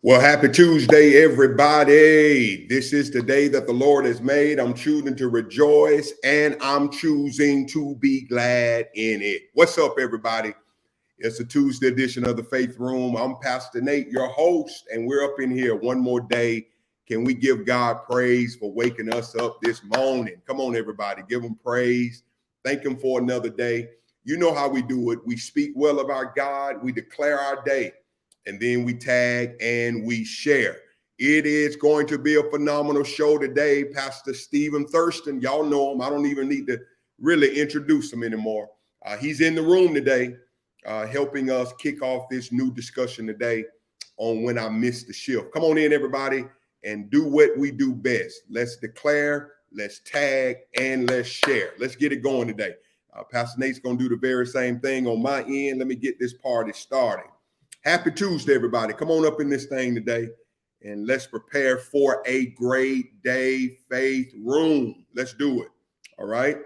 Well, happy Tuesday, everybody. This is the day that the Lord has made. I'm choosing to rejoice and I'm choosing to be glad in it. What's up, everybody? It's a Tuesday edition of the Faith Room. I'm Pastor Nate, your host, and we're up in here one more day. Can we give God praise for waking us up this morning? Come on, everybody. Give him praise. Thank him for another day. You know how we do it. We speak well of our God. We declare our day. And then we tag and we share. It is going to be a phenomenal show today. Pastor Stephen Thurston, y'all know him. I don't even need to really introduce him anymore. He's in the room today, helping us kick off this new discussion today on when I missed the shift. Come on in, everybody, and do what we do best. Let's declare, let's tag, and let's share. Let's get it going today. Pastor Nate's going to do the very same thing on my end. Let me get this party started. Happy Tuesday, everybody. Come on up in this thing today and let's prepare for a great day, Faith Room. Let's do it. All right.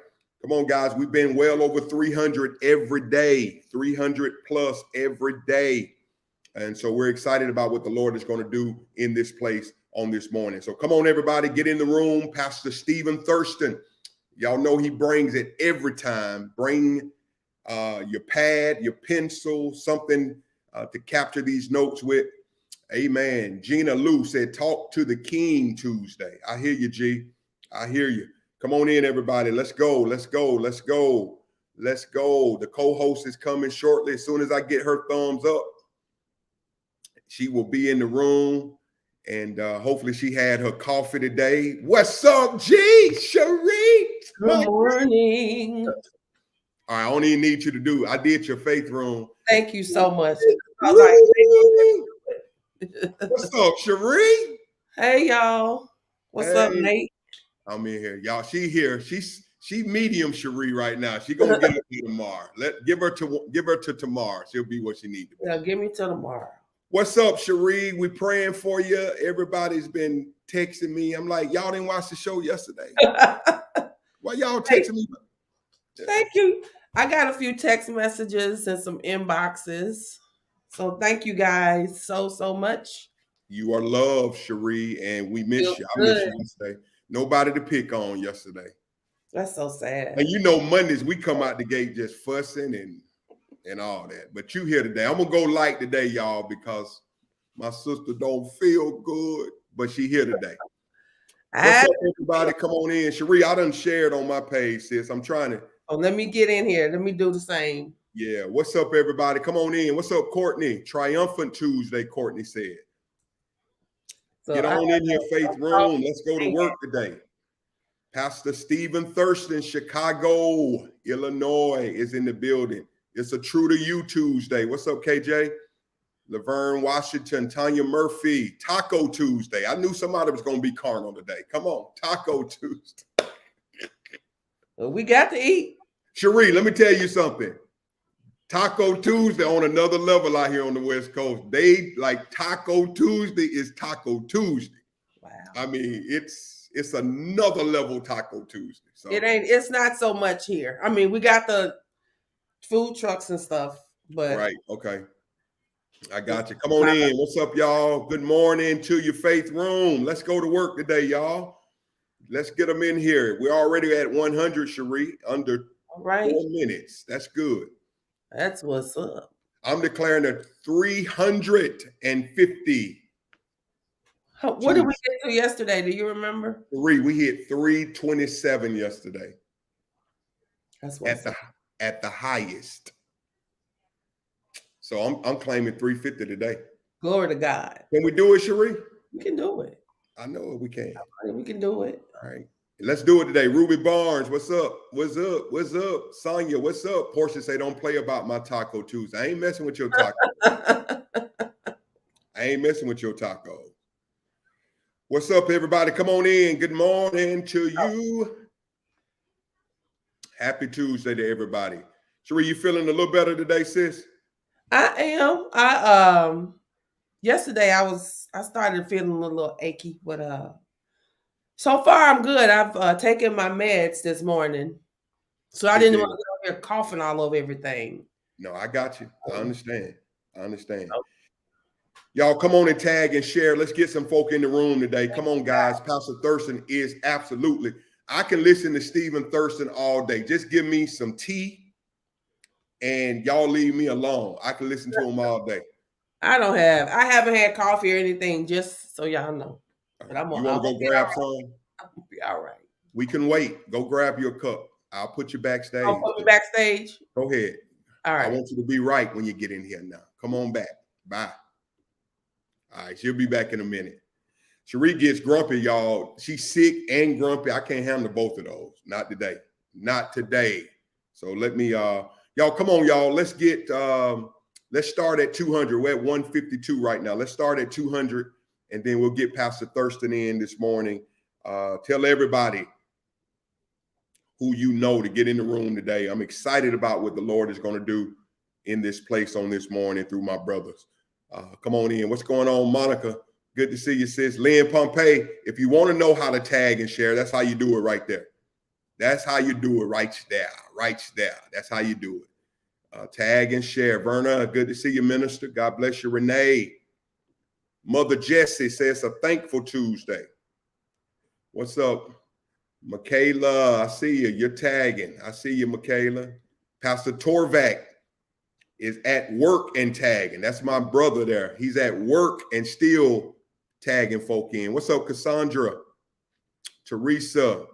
Come on, guys. We've been well over 300 every day, 300 plus every day. And so we're excited about what the Lord is going to do in this place on this morning. So come on, everybody. Get in the room. Pastor Stephen Thurston. Y'all know he brings it every time. Bring your pad, your pencil, something to capture these notes with. Amen. Gina Lou said, talk to the King Tuesday. I hear you, G. I hear you. Come on in, everybody. Let's go. Let's go. Let's go. Let's go. The co-host is coming shortly. As soon as I get her thumbs up, she will be in the room. And hopefully she had her coffee today. What's up, G? Cherie? Good morning. All right, I don't even need you to do. I did your Faith Room. Thank you so much. What's up, Cherie? Hey, y'all. What's up, Nate? I'm in here, y'all. She here. She medium Cherie right now. She gonna get it to tomorrow. Give her to tomorrow. She'll be what she needs to be. Yeah, give me till tomorrow. What's up, Cherie? We praying for you. Everybody's been texting me. I'm like, y'all didn't watch the show yesterday. Why y'all texting me? Thank you. I got a few text messages and some inboxes. So thank you guys so much. You are loved, Cherie, and we miss you. I miss you yesterday. Nobody to pick on yesterday. That's so sad. And you know, Mondays we come out the gate just fussing and all that. But you here today. I'm gonna go light today, y'all, because my sister don't feel good, but she here today. What's up, everybody? Come on in. Cherie, I done shared on my page, sis. I'm trying to. Oh, let me get in here. Let me do the same. Yeah. What's up, everybody? Come on in. What's up, Courtney? Triumphant Tuesday, Courtney said. So get on in here, Faith Room. Let's go to work today. Pastor Stephen Thurston, Chicago, Illinois, is in the building. It's a True to You Tuesday. What's up, KJ? Laverne Washington, Tanya Murphy, Taco Tuesday. I knew somebody was going to be carnal today. Come on, Taco Tuesday. We got to eat. Cherie, let me tell you something. Taco Tuesday on another level out here on the West Coast. They like Taco Tuesday is Taco Tuesday. Wow. I mean, it's another level Taco Tuesday. So it's not so much here. I mean, we got the food trucks and stuff, but right. Okay. I got you. Come on in. What's up, y'all? Good morning to your Faith Room. Let's go to work today, y'all. Let's get them in here. We're already at 100, Cherie, under 4 minutes. That's good. That's what's up. I'm declaring a 350. What did we get to yesterday? Do you remember? We hit 327 yesterday. That's what's at the highest. So I'm claiming 350 today. Glory to God. Can we do it, Cherie? We can do it. I know we can. We can do it. All right. Let's do it today. Ruby Barnes, what's up? What's up? What's up? Sonia, what's up? Portia say, don't play about my Taco Tuesday. I ain't messing with your taco. I ain't messing with your taco. What's up, everybody? Come on in. Good morning to you. Happy Tuesday to everybody. Cherie, you feeling a little better today, sis? I am. Yesterday I started feeling a little achy, but so far I'm good. I've taken my meds this morning, so I didn't want to go here coughing all over everything. No, I got you. I understand. Y'all come on and tag and share. Let's get some folk in the room today. Come on, guys. Pastor Thurston is absolutely. I can listen to Stephen Thurston all day. Just give me some tea and y'all leave me alone. I can listen to him all day. I haven't had coffee or anything, just so y'all know. But You want to go grab some? I'll be all right. We can wait. Go grab your cup. I'll put you backstage. I'll put me backstage. Go ahead. All right. I want you to be right when you get in here now. Come on back. Bye. All right, she'll be back in a minute. Cherie gets grumpy, y'all. She's sick and grumpy. I can't handle both of those. Not today. Not today. So let me, y'all, come on, y'all. Let's get, let's start at 200. We're at 152 right now. Let's start at 200, and then we'll get Pastor Thurston in this morning. Tell everybody who you know to get in the room today. I'm excited about what the Lord is going to do in this place on this morning through my brothers. Come on in. What's going on, Monica? Good to see you, sis. Lynn Pompey, if you want to know how to tag and share, that's how you do it right there. That's how you do it right there. Right there. That's how you do it. Tag and share. Verna, good to see you, minister. God bless you. Renee. Mother Jessie says a thankful Tuesday. What's up? Michaela, I see you. You're tagging. I see you, Michaela. Pastor Torvak is at work and tagging. That's my brother there. He's at work and still tagging folk in. What's up, Cassandra? Teresa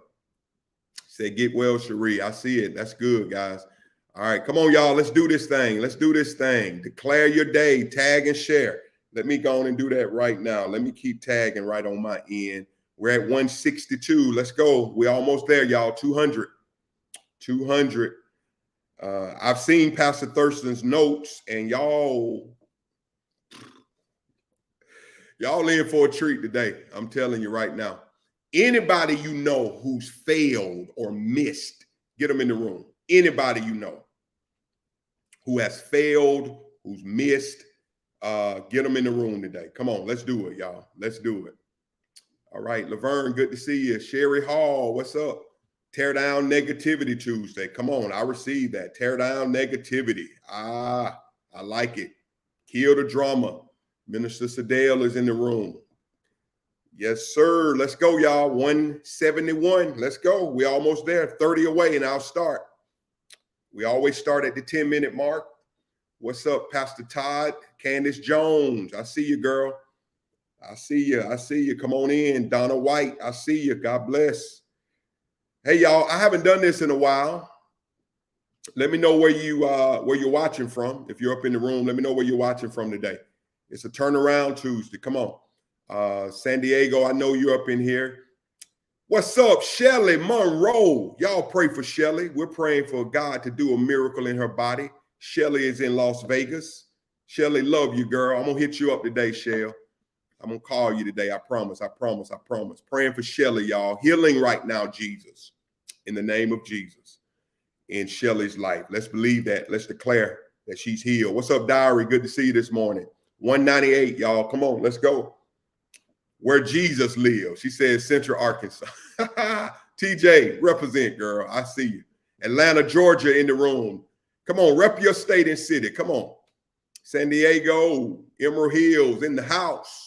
said, get well, Cherie. I see it. That's good, guys. All right, come on, y'all. Let's do this thing. Let's do this thing. Declare your day. Tag and share. Let me go on and do that right now. Let me keep tagging right on my end. We're at 162. Let's go. We're almost there, y'all. 200. 200. I've seen Pastor Thurston's notes, and y'all in for a treat today. I'm telling you right now. Anybody you know who's failed or missed, get them in the room. Anybody you know who has failed, who's missed, get them in the room today. Come on, let's do it, y'all. Let's do it. All right, Laverne, good to see you. Sherry Hall, what's up? Tear down negativity Tuesday. Come on, I received that. Tear down negativity. I like it. Kill the drama. Minister Sadale is in the room. Yes, sir. Let's go, y'all. 171. Let's go. We're almost there. 30 away, and I'll start. We always start at the 10-minute mark. What's up, Pastor Todd? Candace Jones. I see you, girl. I see you. I see you. Come on in. Donna White. I see you. God bless. Hey, y'all, I haven't done this in a while. Let me know where you're watching from. If you're up in the room, let me know where you're watching from today. It's a turnaround Tuesday. Come on. San Diego, I know you're up in here. What's up, Shelly Monroe? Y'all pray for Shelly. We're praying for God to do a miracle in her body. Shelly is in Las Vegas. Shelly, love you, girl. I'm going to hit you up today, Shell. I'm going to call you today. I promise. I promise. I promise. Praying for Shelly, y'all. Healing right now, Jesus. In the name of Jesus. In Shelly's life. Let's believe that. Let's declare that she's healed. What's up, Diary? Good to see you this morning. 198, y'all. Come on. Let's go. Where Jesus lives. She says Central Arkansas. TJ, represent, girl. I see you. Atlanta, Georgia in the room. Come on. Rep your state and city. Come on. San Diego, Emerald Hills in the house.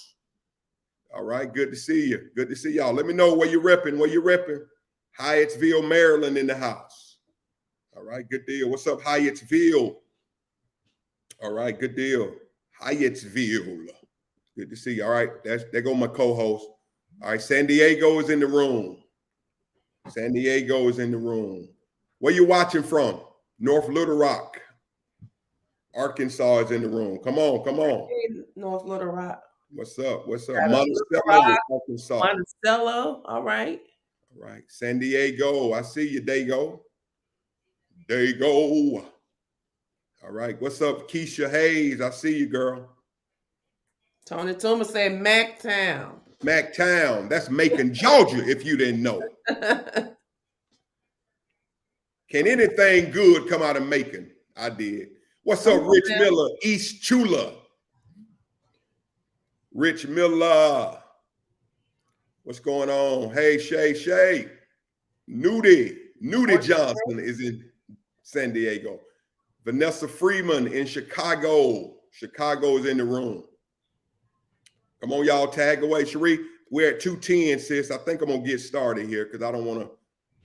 All right, good to see you. Good to see y'all. Let me know where you're repping. Where you're repping. Hyattsville, Maryland in the house. All right, good deal. What's up, Hyattsville? All right, good deal. Hyattsville. Good to see you. All right, there go my co-host. All right, San Diego is in the room. San Diego is in the room. Where you watching from? North Little Rock. Arkansas is in the room. Come on, come on. North Little Rock. What's up? What's up? Monticello, Arkansas. Monticello, all right. All right. San Diego, I see you, Dago. Dago. All right. What's up, Keisha Hayes? I see you, girl. Tony Toomer said Mactown. Mactown. That's Macon, Georgia, if you didn't know. Can anything good come out of Macon? I did. What's up, Rich Miller? East Chula. Rich Miller. What's going on? Hey, Shay. Nudie Johnson is in San Diego. Vanessa Freeman in Chicago. Chicago is in the room. Come on, y'all, tag away. Cherie, we're at 2:10, sis. I think I'm going to get started here because I don't want to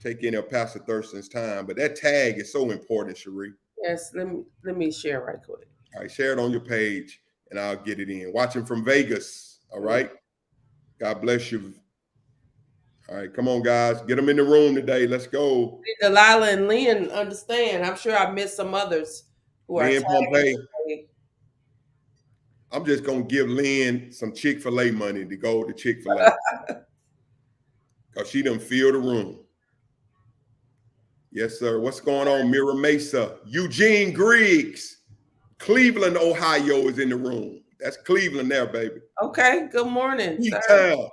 take any of Pastor Thurston's time. But that tag is so important, Cherie. Yes, let me share right quick. All right, share it on your page, and I'll get it in. Watching from Vegas, all right? God bless you. All right, come on, guys. Get them in the room today. Let's go. Delilah and Lynn understand. I'm sure I missed some others who Lynn are Pompey. tagging. I'm just going to give Lynn some Chick-fil-A money to go to Chick-fil-A. Because she done filled the room. Yes, sir. What's going on? Mira Mesa. Eugene Griggs. Cleveland, Ohio is in the room. That's Cleveland there, baby. Okay, good morning, sir. Town.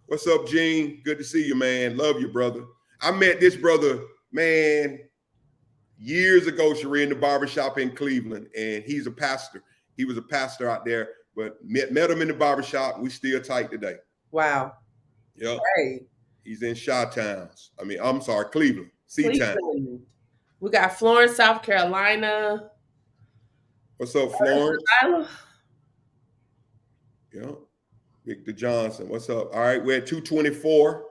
What's up, Gene? Good to see you, man. Love you, brother. I met this brother, man, years ago, Cherie, in the barbershop in Cleveland, and he's a pastor. He was a pastor out there, but met him in the barbershop. We still tight today. Wow. Yep. Hey. He's in Chi-Towns. I'm sorry, Cleveland. C-Town. We got Florence, South Carolina. What's up, Florence? Yeah. Victor Johnson. What's up? All right, we're at 2:24.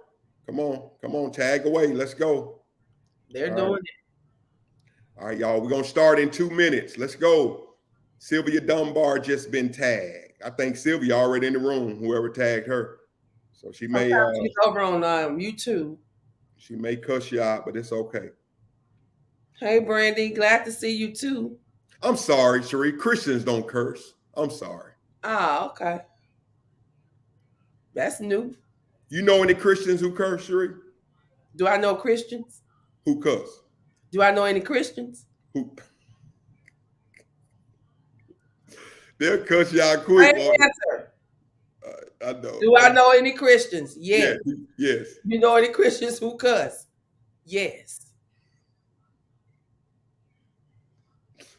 Come on, tag away. Let's go. They're doing it. All right, y'all. We're gonna start in 2 minutes. Let's go. Sylvia Dunbar just been tagged. I think Sylvia already in the room, whoever tagged her. So she may she's over on YouTube. She may cuss you out, but it's okay. Hey, Brandy, glad to see you too. I'm sorry, Cherie. Christians don't curse. I'm sorry. Ah, okay. That's new. You know any Christians who curse, Cherie? Do I know Christians? Who cuss? Do I know any Christians? Who? They'll cuss y'all quick. Answer. I know. Do I know any Christians? Yes. Yes. You know any Christians who cuss? Yes.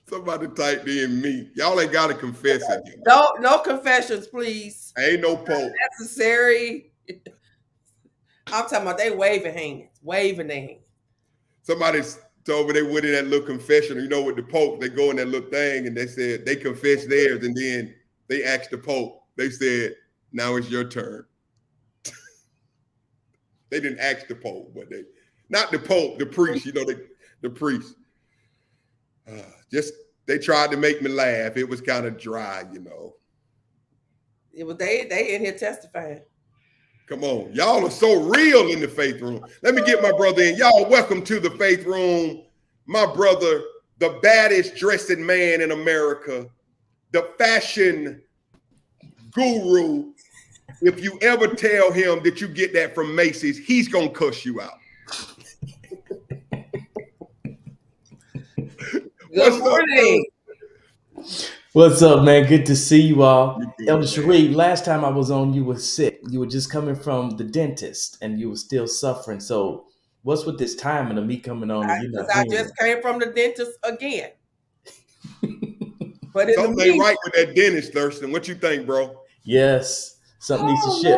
Somebody typed in me. Y'all ain't got to confess it. No confessions, please. Ain't no pope. Necessary. I'm talking about they waving their hands. Somebody told me they went in that little confession. You know, with the Pope, they go in that little thing and they said they confessed theirs, and then they asked the Pope. They said, "Now it's your turn." They didn't ask the Pope, but not the Pope, the priest. You know, the priest. They tried to make me laugh. It was kind of dry, you know. It was they in here testifying. Come on. Y'all are so real in the faith room. Let me get my brother in. Y'all, welcome to the faith room. My brother, the baddest dressing man in America, the fashion guru. If you ever tell him that you get that from Macy's, he's going to cuss you out. Good morning. What's up, man? Good to see you all. Elder Cherie, last time I was on, you were sick. You were just coming from the dentist and you were still suffering. So what's with this timing of me coming on? Because I just came from the dentist again. But something ain't right with that dentist, Thurston. What you think, bro? Yes. Something needs to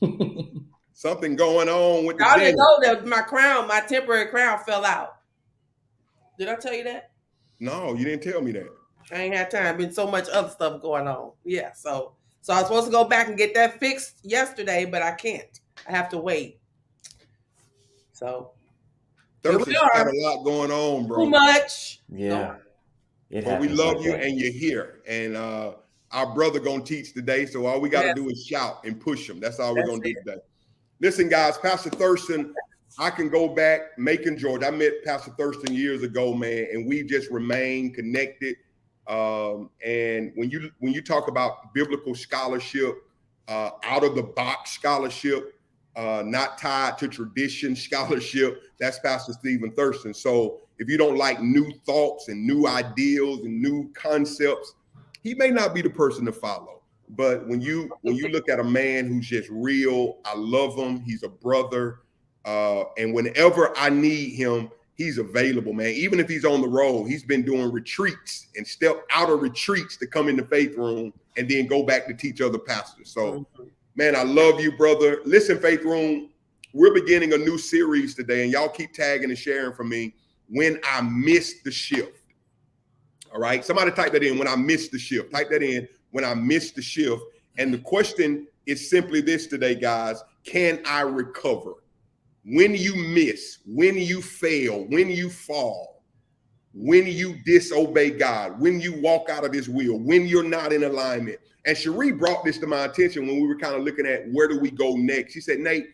shift. Something going on with the dentist. I didn't know that my temporary crown fell out. Did I tell you that? No, you didn't tell me that. I ain't had time. Been so much other stuff going on. Yeah, so I was supposed to go back and get that fixed yesterday, but I can't. I have to wait. So Thurston's got a lot going on, bro. Too much. Yeah. But we love you and you're here. And our brother gonna teach today. So all we gotta do is shout and push him. That's all we're gonna do today. Listen, guys, Pastor Thurston, I can go back, Macon, Georgia. I met Pastor Thurston years ago, man, and we just remained connected. And when you talk about biblical scholarship, out of the box scholarship, not tied to tradition scholarship, that's Pastor Stephen Thurston. So if you don't like new thoughts and new ideals and new concepts, he may not be the person to follow. But when you look at a man who's just real, I love him. He's a brother. And whenever I need him, he's available, man. Even if he's on the road, he's been doing retreats and step out of retreats to come in the faith room and then go back to teach other pastors. So, man, I love you, brother. Listen, faith room, we're beginning a new series today, and y'all keep tagging and sharing for me. When I missed the shift. All right. Somebody type that in. When I missed the shift. Type that in. when I miss the shift. And the question is simply this today, guys: can I recover? When you miss, when you fail, when you fall, when you disobey God, when you walk out of his will, when you're not in alignment. And Cherie brought this to my attention when we were kind of looking at where do we go next. She said, Nate,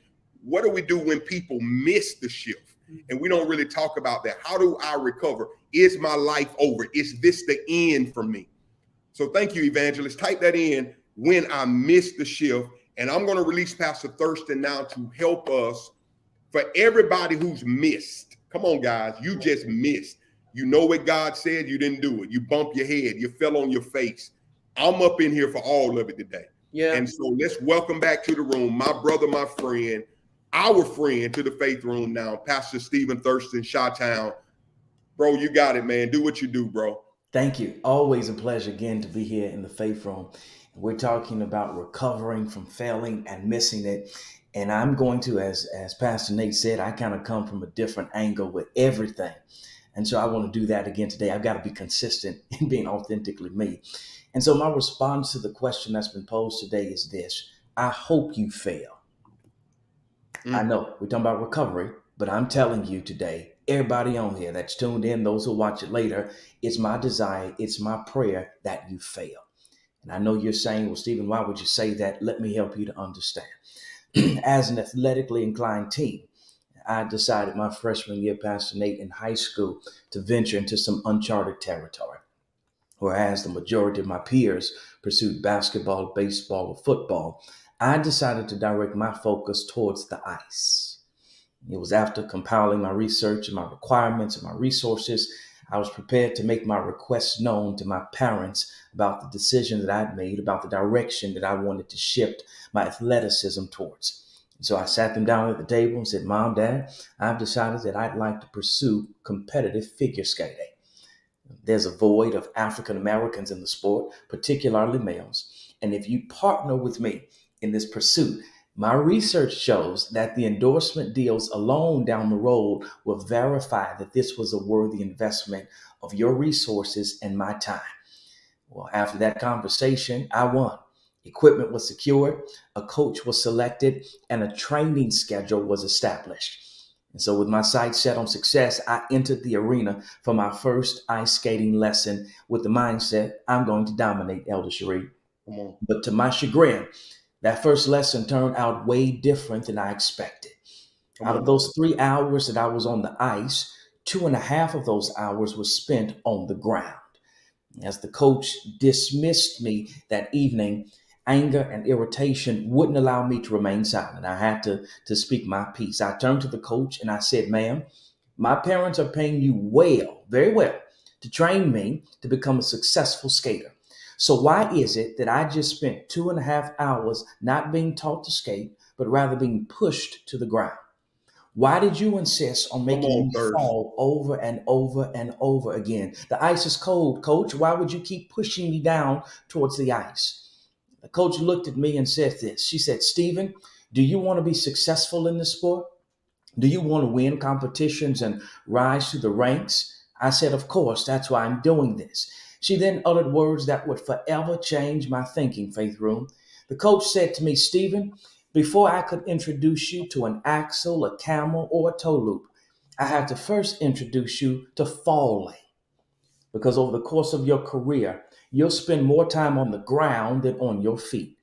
what do we do when people miss the shift? And we don't really talk about that. How do I recover? Is my life over? Is this the end for me? So thank you, Evangelist. Type that in, when I miss the shift. And I'm going to release Pastor Thurston now to help us. For everybody who's missed, come on, guys, you just missed. You know what God said, you didn't do it. You bumped your head, you fell on your face. I'm up in here for all of it today. Yeah. And so let's welcome back to the room my brother, my friend, our friend to the faith room now, Pastor Stephen Thurston, Chi-Town. Bro, you got it, man. Do what you do, bro. Thank you. Always a pleasure again to be here in the faith room. We're talking about recovering from failing and missing it. And I'm going to, as Pastor Nate said, I kind of come from a different angle with everything. And so I want to do that again today. I've got to be consistent in being authentically me. And so my response to the question that's been posed today is this: I hope you fail. I know we're talking about recovery, but I'm telling you today, everybody on here that's tuned in, those who watch it later, it's my desire, it's my prayer that you fail. And I know you're saying, well, Stephen, why would you say that? Let me help you to understand. As an athletically inclined team, I decided my freshman year, Pastor Nate, in high school to venture into some uncharted territory. Whereas the majority of my peers pursued basketball, baseball, or football, I decided to direct my focus towards the ice. It was after compiling my research and my requirements and my resources, I was prepared to make my requests known to my parents about the decision that I'd made, about the direction that I wanted to shift my athleticism towards. So I sat them down at the table and said, Mom, Dad, I've decided that I'd like to pursue competitive figure skating. There's a void of African Americans in the sport, particularly males. And if you partner with me in this pursuit, my research shows that the endorsement deals alone down the road will verify that this was a worthy investment of your resources and my time. Well, after that conversation, I won. Equipment was secured, a coach was selected, and a training schedule was established. And so with my sights set on success, I entered the arena for my first ice skating lesson with the mindset, I'm going to dominate, Elder Cherie. But to my chagrin, that first lesson turned out way different than I expected. Out of those 3 hours that I was on the ice, 2.5 of those hours were spent on the ground. As the coach dismissed me that evening, anger and irritation wouldn't allow me to remain silent. I had to speak my piece. I turned to the coach and I said, ma'am, my parents are paying you well, very well, to train me to become a successful skater. So why is it that I just spent 2.5 hours not being taught to skate, but rather being pushed to the ground? Why did you insist on making me fall over and over and over again? The ice is cold, coach. Why would you keep pushing me down towards the ice? The coach looked at me and said this. She said, Stephen, do you want to be successful in this sport? Do you want to win competitions and rise through the ranks? I said, of course, that's why I'm doing this. She then uttered words that would forever change my thinking, Faith Room. The coach said to me, Stephen, before I could introduce you to an axle, a camel, or a toe loop, I had to first introduce you to falling. Because over the course of your career, you'll spend more time on the ground than on your feet.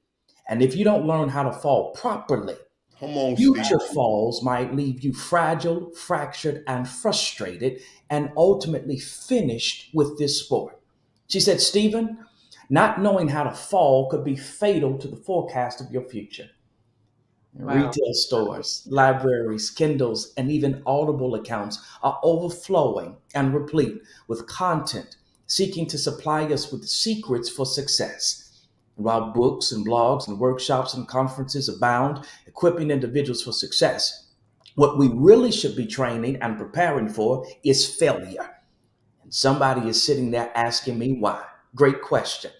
And if you don't learn how to fall properly, future falls might leave you fragile, fractured, and frustrated, and ultimately finished with this sport. She said, Stephen, not knowing how to fall could be fatal to the forecast of your future. Wow. Retail stores, libraries, Kindles, and even Audible accounts are overflowing and replete with content seeking to supply us with secrets for success. While books and blogs and workshops and conferences abound, equipping individuals for success, what we really should be training and preparing for is failure. And somebody is sitting there asking me why. Great question.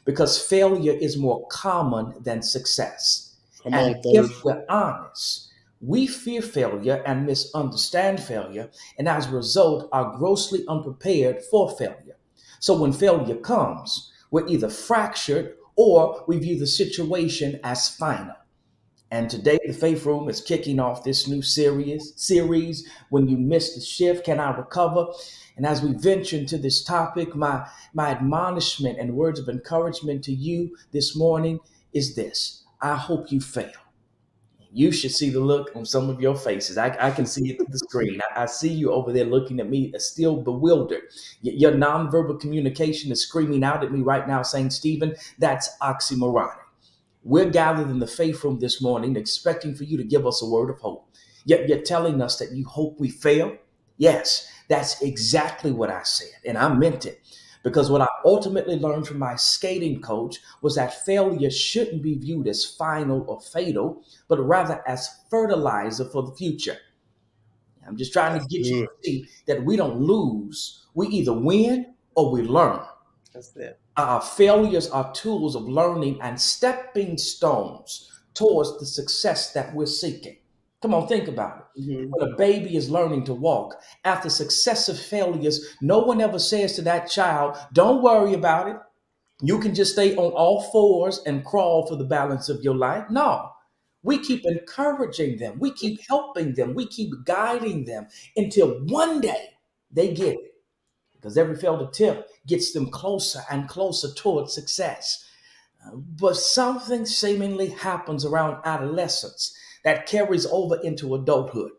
Because failure is more common than success. And if we're honest, we fear failure and misunderstand failure, and as a result are grossly unprepared for failure. So when failure comes, we're either fractured or we view the situation as final. And today, the Faith Room is kicking off this new series. When you miss the shift, can I recover? And as we venture into this topic, my admonishment and words of encouragement to you this morning is this: I hope you fail. You should see the look on some of your faces. I can see it through the screen. I see you over there looking at me, still bewildered. Your nonverbal communication is screaming out at me right now, saying, Stephen, that's oxymoronic. We're gathered in the faith room this morning, expecting for you to give us a word of hope. Yet you're telling us that you hope we fail? Yes, that's exactly what I said, and I meant it. Because what I ultimately learned from my skating coach was that failure shouldn't be viewed as final or fatal, but rather as fertilizer for the future. I'm just trying to That's get you good. to see that we don't lose. We either win or we learn. That's it. Our failures are tools of learning and stepping stones towards the success that we're seeking. Come on, think about it. Mhm. When a baby is learning to walk, after successive failures, no one ever says to that child, don't worry about it. You can just stay on all fours and crawl for the balance of your life. No, we keep encouraging them. We keep helping them. We keep guiding them until one day they get it, because every failed attempt gets them closer and closer towards success. But something seemingly happens around adolescence that carries over into adulthood.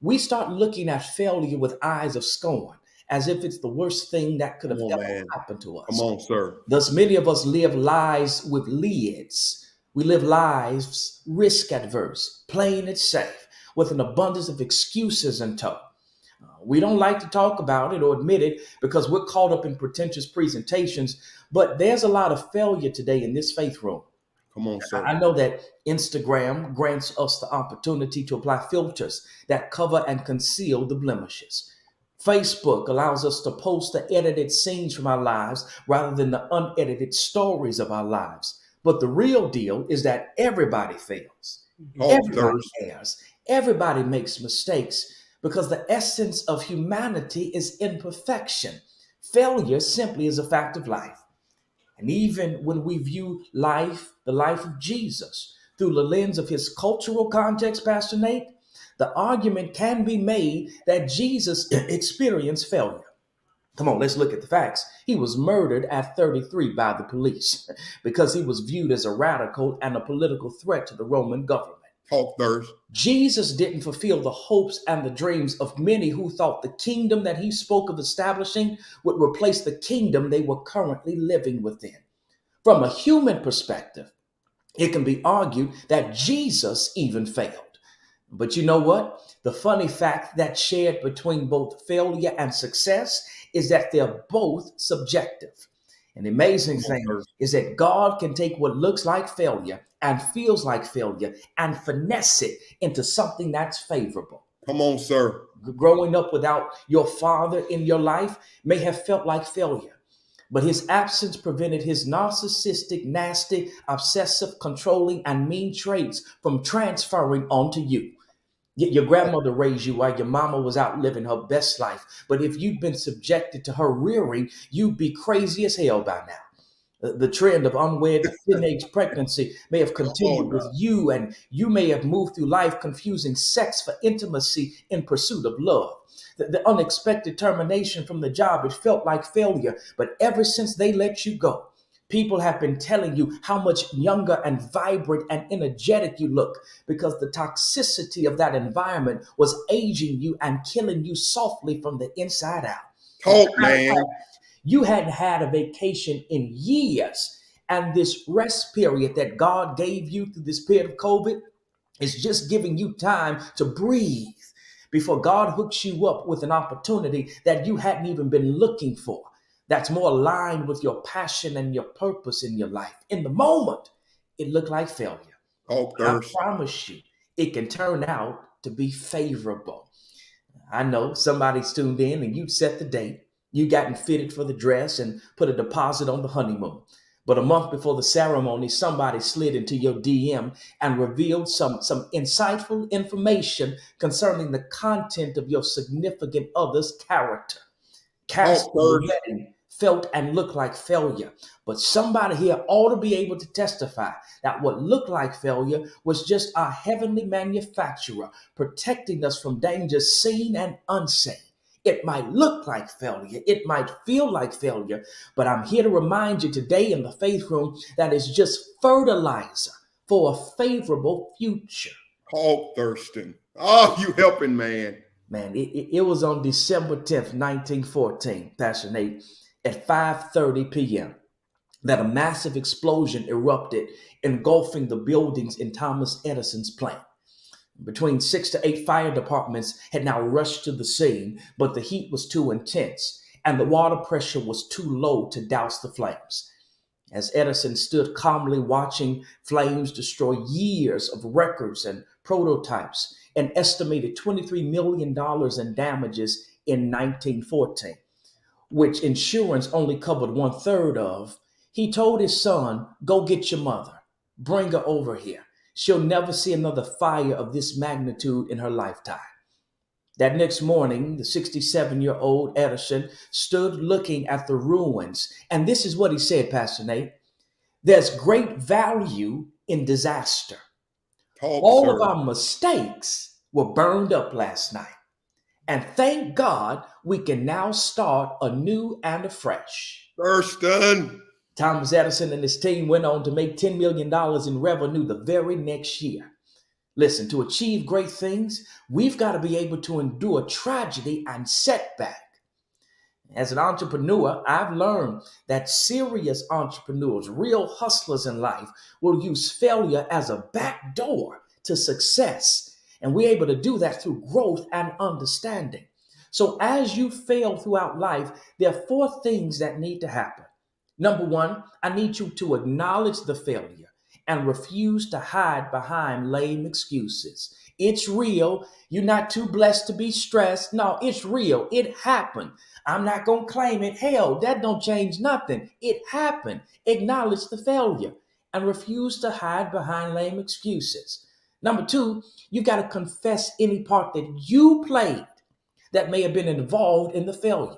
We start looking at failure with eyes of scorn, as if it's the worst thing that could Come have on, ever man. happened to Come us. on, sir. Thus, many of us live lives with lids. We live lives risk adverse, playing it safe, with an abundance of excuses in tow. We don't like to talk about it or admit it because we're caught up in pretentious presentations, but there's a lot of failure today in this faith room. Come on, sir. I know that Instagram grants us the opportunity to apply filters that cover and conceal the blemishes. Facebook allows us to post the edited scenes from our lives rather than the unedited stories of our lives. But the real deal is that everybody fails. Talk, Everybody sirs. errs. Everybody makes mistakes because the essence of humanity is imperfection. Failure simply is a fact of life. And even when we view life, the life of Jesus, through the lens of his cultural context, Pastor Nate, the argument can be made that Jesus experienced failure. Come on, let's look at the facts. He was murdered at 33 by the police because he was viewed as a radical and a political threat to the Roman government. Talk, sirs. Jesus didn't fulfill the hopes and the dreams of many who thought the kingdom that he spoke of establishing would replace the kingdom they were currently living within. From a human perspective, it can be argued that Jesus even failed. But you know what? The funny fact that's shared between both failure and success is that they're both subjective. And the amazing Come on, thing sir. is that God can take what looks like failure and feels like failure and finesse it into something that's favorable. Come on, sir. Growing up without your father in your life may have felt like failure, but his absence prevented his narcissistic, nasty, obsessive, controlling, and mean traits from transferring onto you. Your grandmother raised you while your mama was out living her best life. But if you'd been subjected to her rearing, you'd be crazy as hell by now. The trend of unwed teenage pregnancy may have Come on continued with now. you, and you may have moved through life confusing sex for intimacy in pursuit of love. The unexpected termination from the job, it felt like failure, but ever since they let you go, people have been telling you how much younger and vibrant and energetic you look because the toxicity of that environment was aging you and killing you softly from the inside out. Talk, man. You hadn't had a vacation in years. And this rest period that God gave you through this period of COVID is just giving you time to breathe before God hooks you up with an opportunity that you hadn't even been looking for, that's more aligned with your passion and your purpose in your life. In the moment, it looked like failure. Talk, But I sirs. promise you, it can turn out to be favorable. I know somebody's tuned in and you set the date. You gotten fitted for the dress and put a deposit on the honeymoon. But a month before the ceremony, somebody slid into your DM and revealed some insightful information concerning the content of your significant other's character. Talk, Casting the sirs. wedding felt and looked like failure. But somebody here ought to be able to testify that what looked like failure was just our heavenly manufacturer protecting us from dangers seen and unseen. It might look like failure, it might feel like failure, but I'm here to remind you today in the faith room that it's just fertilizer for a favorable future. Hog thirsting. Oh, you helping, man. Man, it was on December 10th, 1914, Pastor Nate, at 5:30 p.m. that a massive explosion erupted, engulfing the buildings in Thomas Edison's plant. Between 6 to 8 fire departments had now rushed to the scene, but the heat was too intense and the water pressure was too low to douse the flames. As Edison stood calmly watching flames destroy years of records and prototypes, an estimated $23 million in damages in 1914, which insurance only covered 1/3 of, he told his son, "Go get your mother. Bring her over here. She'll never see another fire of this magnitude in her lifetime." That next morning, the 67-year-old Edison stood looking at the ruins. And this is what he said, Pastor Nate. There's great value in disaster. All of our mistakes were burned up last night. And thank God we can now start anew and afresh. Thurston. Thomas Edison and his team went on to make $10 million in revenue the very next year. Listen, to achieve great things, we've got to be able to endure tragedy and setback. As an entrepreneur, I've learned that serious entrepreneurs, real hustlers in life, will use failure as a back door to success. And we're able to do that through growth and understanding. So as you fail throughout life, there are 4 things that need to happen. Number 1, I need you to acknowledge the failure and refuse to hide behind lame excuses. It's real. You're not too blessed to be stressed. No, it's real. It happened. I'm not going to claim it. Hell, that don't change nothing. It happened. Acknowledge the failure and refuse to hide behind lame excuses. Number 2, you got to confess any part that you played that may have been involved in the failure.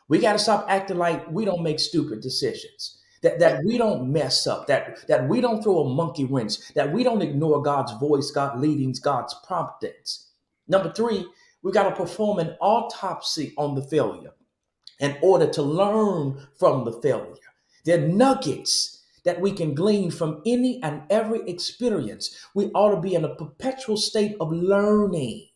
We got to stop acting like we don't make stupid decisions, that we don't mess up, that we don't throw a monkey wrench, that we don't ignore God's voice, God's leadings, God's promptings. Number 3, we got to perform an autopsy on the failure in order to learn from the failure. They're nuggets that we can glean from any and every experience. We ought to be in a perpetual state of learning.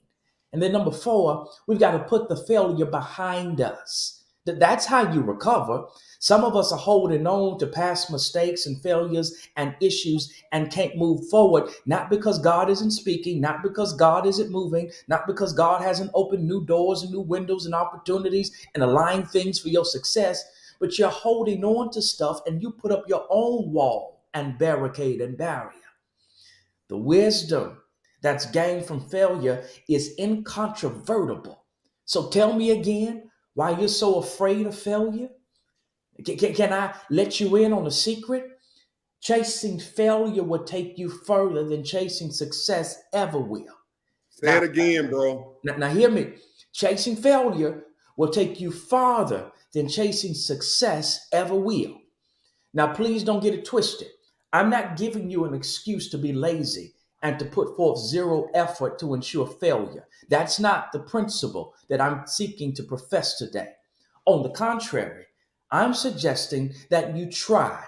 And then number 4, we've got to put the failure behind us. That's how you recover. Some of us are holding on to past mistakes and failures and issues and can't move forward, not because God isn't speaking, not because God isn't moving, not because God hasn't opened new doors and new windows and opportunities and aligned things for your success, but you're holding on to stuff and you put up your own wall and barricade and barrier. The wisdom that's gained from failure is incontrovertible. So tell me again, why you're so afraid of failure? Can I let you in on a secret? Chasing failure will take you further than chasing success ever will. Say it again, bro. Now hear me. Chasing failure will take you farther than chasing success ever will. Now, please don't get it twisted. I'm not giving you an excuse to be lazy and to put forth zero effort to ensure failure. That's not the principle that I'm seeking to profess today. On the contrary, I'm suggesting that you try,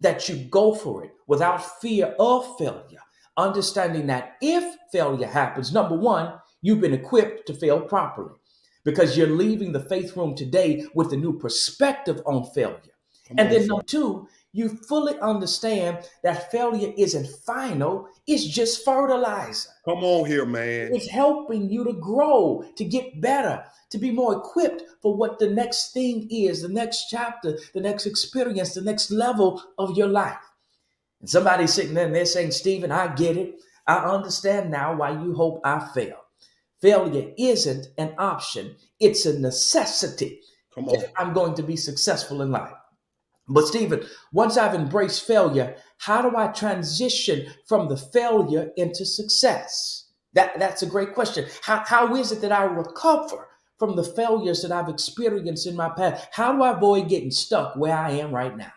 that you go for it without fear of failure, understanding that if failure happens, number 1, you've been equipped to fail properly because you're leaving the faith room today with a new perspective on failure. And then number 2, you fully understand that failure isn't final, it's just fertilizer. Come on here, man. It's helping you to grow, to get better, to be more equipped for what the next thing is, the next chapter, the next experience, the next level of your life. And somebody's sitting there and they're saying, Stephen, I get it. I understand now why you hope I fail. Failure isn't an option. It's a necessity if I'm going to be successful in life. But Stephen, once I've embraced failure, how do I transition from the failure into success? That's a great question. How is it that I recover from the failures that I've experienced in my past? How do I avoid getting stuck where I am right now?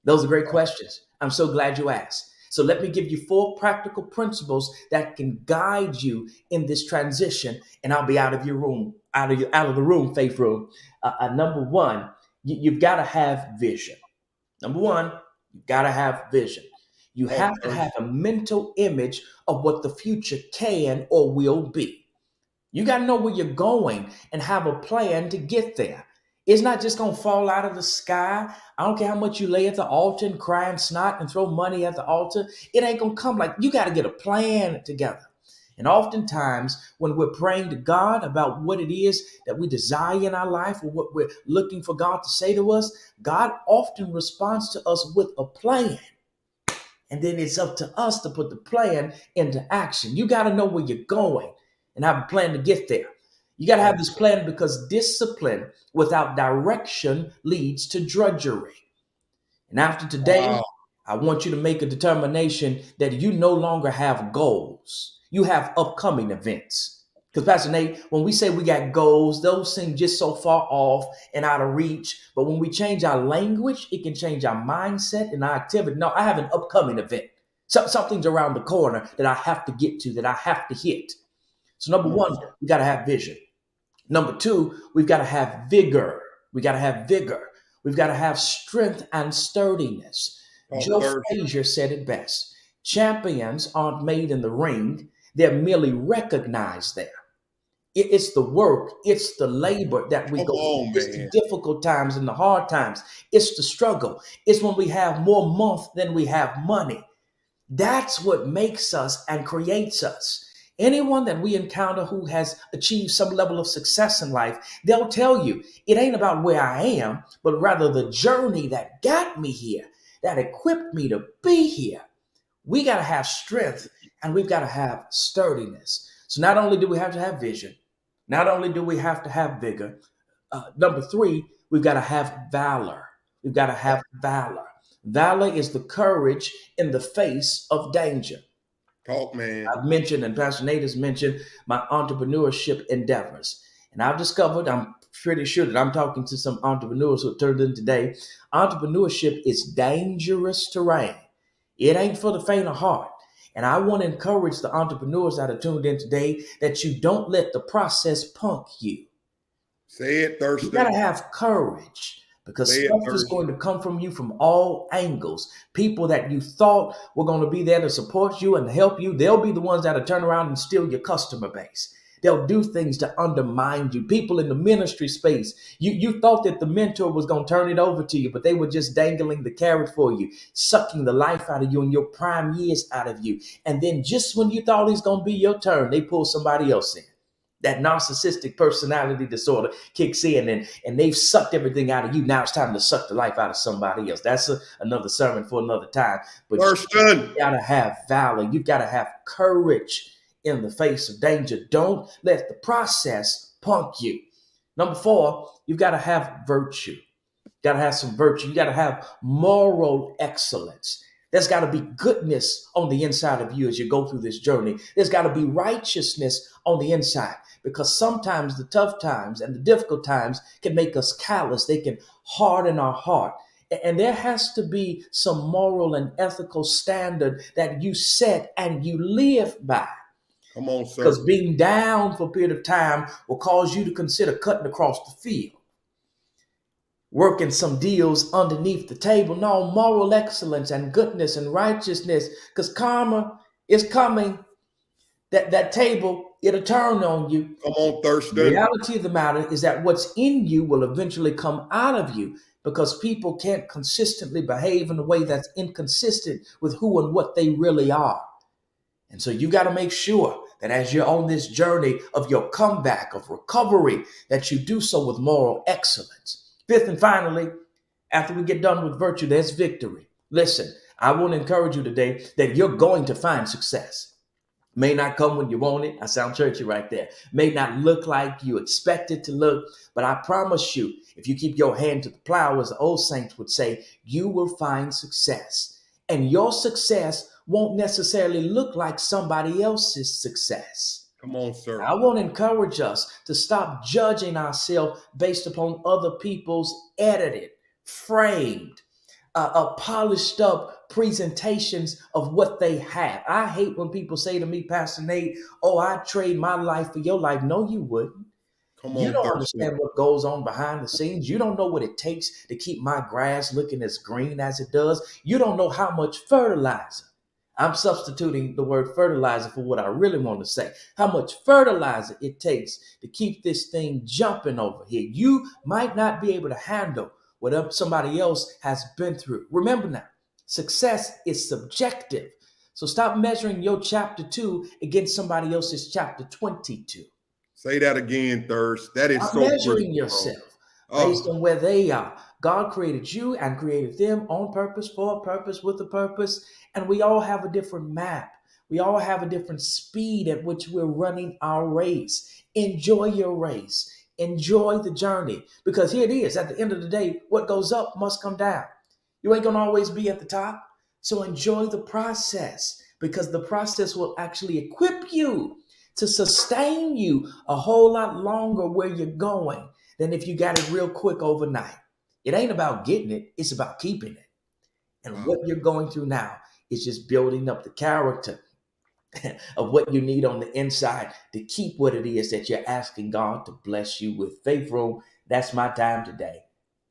Those are great questions. I'm so glad you asked. So let me give you 4 practical principles that can guide you in this transition, and I'll be out of your room, out of the room, faith room. Number one, you've got to have vision. Number one, you've got to have vision. You have to have a mental image of what the future can or will be. You got to know where you're going and have a plan to get there. It's not just going to fall out of the sky. I don't care how much you lay at the altar and cry and snot and throw money at the altar. It ain't going to come. Like, you got to get a plan together. And oftentimes, when we're praying to God about what it is that we desire in our life or what we're looking for God to say to us, God often responds to us with a plan. And then it's up to us to put the plan into action. You got to know where you're going and have a plan to get there. You got to have this plan because discipline without direction leads to drudgery. And after today, I want you to make a determination that you no longer have goals. You have upcoming events. Because Pastor Nate, when we say we got goals, those seem just so far off and out of reach. But when we change our language, it can change our mindset and our activity. No, I have an upcoming event. Something's around the corner that I have to get to, that I have to hit. So number one, we got to have vision. Number two, we've got to have vigor. We got to have vigor. We've got to have strength and sturdiness. Joe Frazier said it best. Champions aren't made in the ring. They're merely recognized there. It's the work. It's the labor that we go through. It's the difficult times and the hard times. It's the struggle. It's when we have more month than we have money. That's what makes us and creates us. Anyone that we encounter who has achieved some level of success in life, they'll tell you it ain't about where I am, but rather the journey that got me here, that equipped me to be here. We got to have strength and we've got to have sturdiness. So not only do we have to have vision, not only do we have to have vigor, number three, we've got to have valor. We've got to have valor. Valor is the courage in the face of danger. Talk, man. I've mentioned, and Pastor Nate has mentioned, my entrepreneurship endeavors. And I've discovered, I'm pretty sure that I'm talking to some entrepreneurs who turned in today. Entrepreneurship is dangerous terrain. It ain't for the faint of heart. And I want to encourage the entrepreneurs that are tuned in today that you don't let the process punk you. Say it, Thurston. You got to have courage. Because stuff is going to come from you from all angles. People that you thought were going to be there to support you and help you, they'll be the ones that'll turn around and steal your customer base. They'll do things to undermine you. People in the ministry space, you thought that the mentor was going to turn it over to you, but they were just dangling the carrot for you, sucking the life out of you and your prime years out of you. And then just when you thought it's going to be your turn, they pull somebody else in. That narcissistic personality disorder kicks in and they've sucked everything out of you. Now it's time to suck the life out of somebody else. That's another sermon for another time. But you got to have valor. You've got to have courage in the face of danger. Don't let the process punk you. Number four, you've got to have virtue. You got to have some virtue. You got to have moral excellence. There's got to be goodness on the inside of you as you go through this journey. There's got to be righteousness on the inside, because sometimes the tough times and the difficult times can make us callous. They can harden our heart. And there has to be some moral and ethical standard that you set and you live by. Come on, sir. Because being down for a period of time will cause you to consider cutting across the field, working some deals underneath the table. No, moral excellence and goodness and righteousness, because karma is coming. That table, it'll turn on you. Come on, Thurston. The reality of the matter is that what's in you will eventually come out of you, because people can't consistently behave in a way that's inconsistent with who and what they really are. And so you got to make sure that as you're on this journey of your comeback, of recovery, that you do so with moral excellence. Fifth and finally, after we get done with virtue, there's victory. Listen, I want to encourage you today that you're going to find success. May not come when you want it. I sound churchy right there. May not look like you expect it to look, but I promise you, if you keep your hand to the plow, as the old saints would say, you will find success. And your success won't necessarily look like somebody else's success. Come on, sir. I want to encourage us to stop judging ourselves based upon other people's edited, framed, polished up presentations of what they have. I hate when people say to me, Pastor Nate, oh, I trade my life for your life. No, you wouldn't. Come You on, don't Thurston. understand what goes on behind the scenes. You don't know what it takes to keep my grass looking as green as it does. You don't know how much fertilizer. I'm substituting the word fertilizer for what I really want to say. How much fertilizer it takes to keep this thing jumping over here. You might not be able to handle what somebody else has been through. Remember now, success is subjective. So stop measuring your chapter 2 against somebody else's chapter 22. Say that again, Thirst. That is Stop so measuring critical, bro. yourself based Oh, on where they are. God created you and created them on purpose, for a purpose, with a purpose. And we all have a different map. We all have a different speed at which we're running our race. Enjoy your race. Enjoy the journey. Because here it is. At the end of the day, what goes up must come down. You ain't going to always be at the top. So enjoy the process, because the process will actually equip you to sustain you a whole lot longer where you're going than if you got it real quick overnight. It ain't about getting it, it's about keeping it. And wow. what you're going through now is just building up the character of what you need on the inside to keep what it is that you're asking God to bless you with. Faith Room, that's my time today.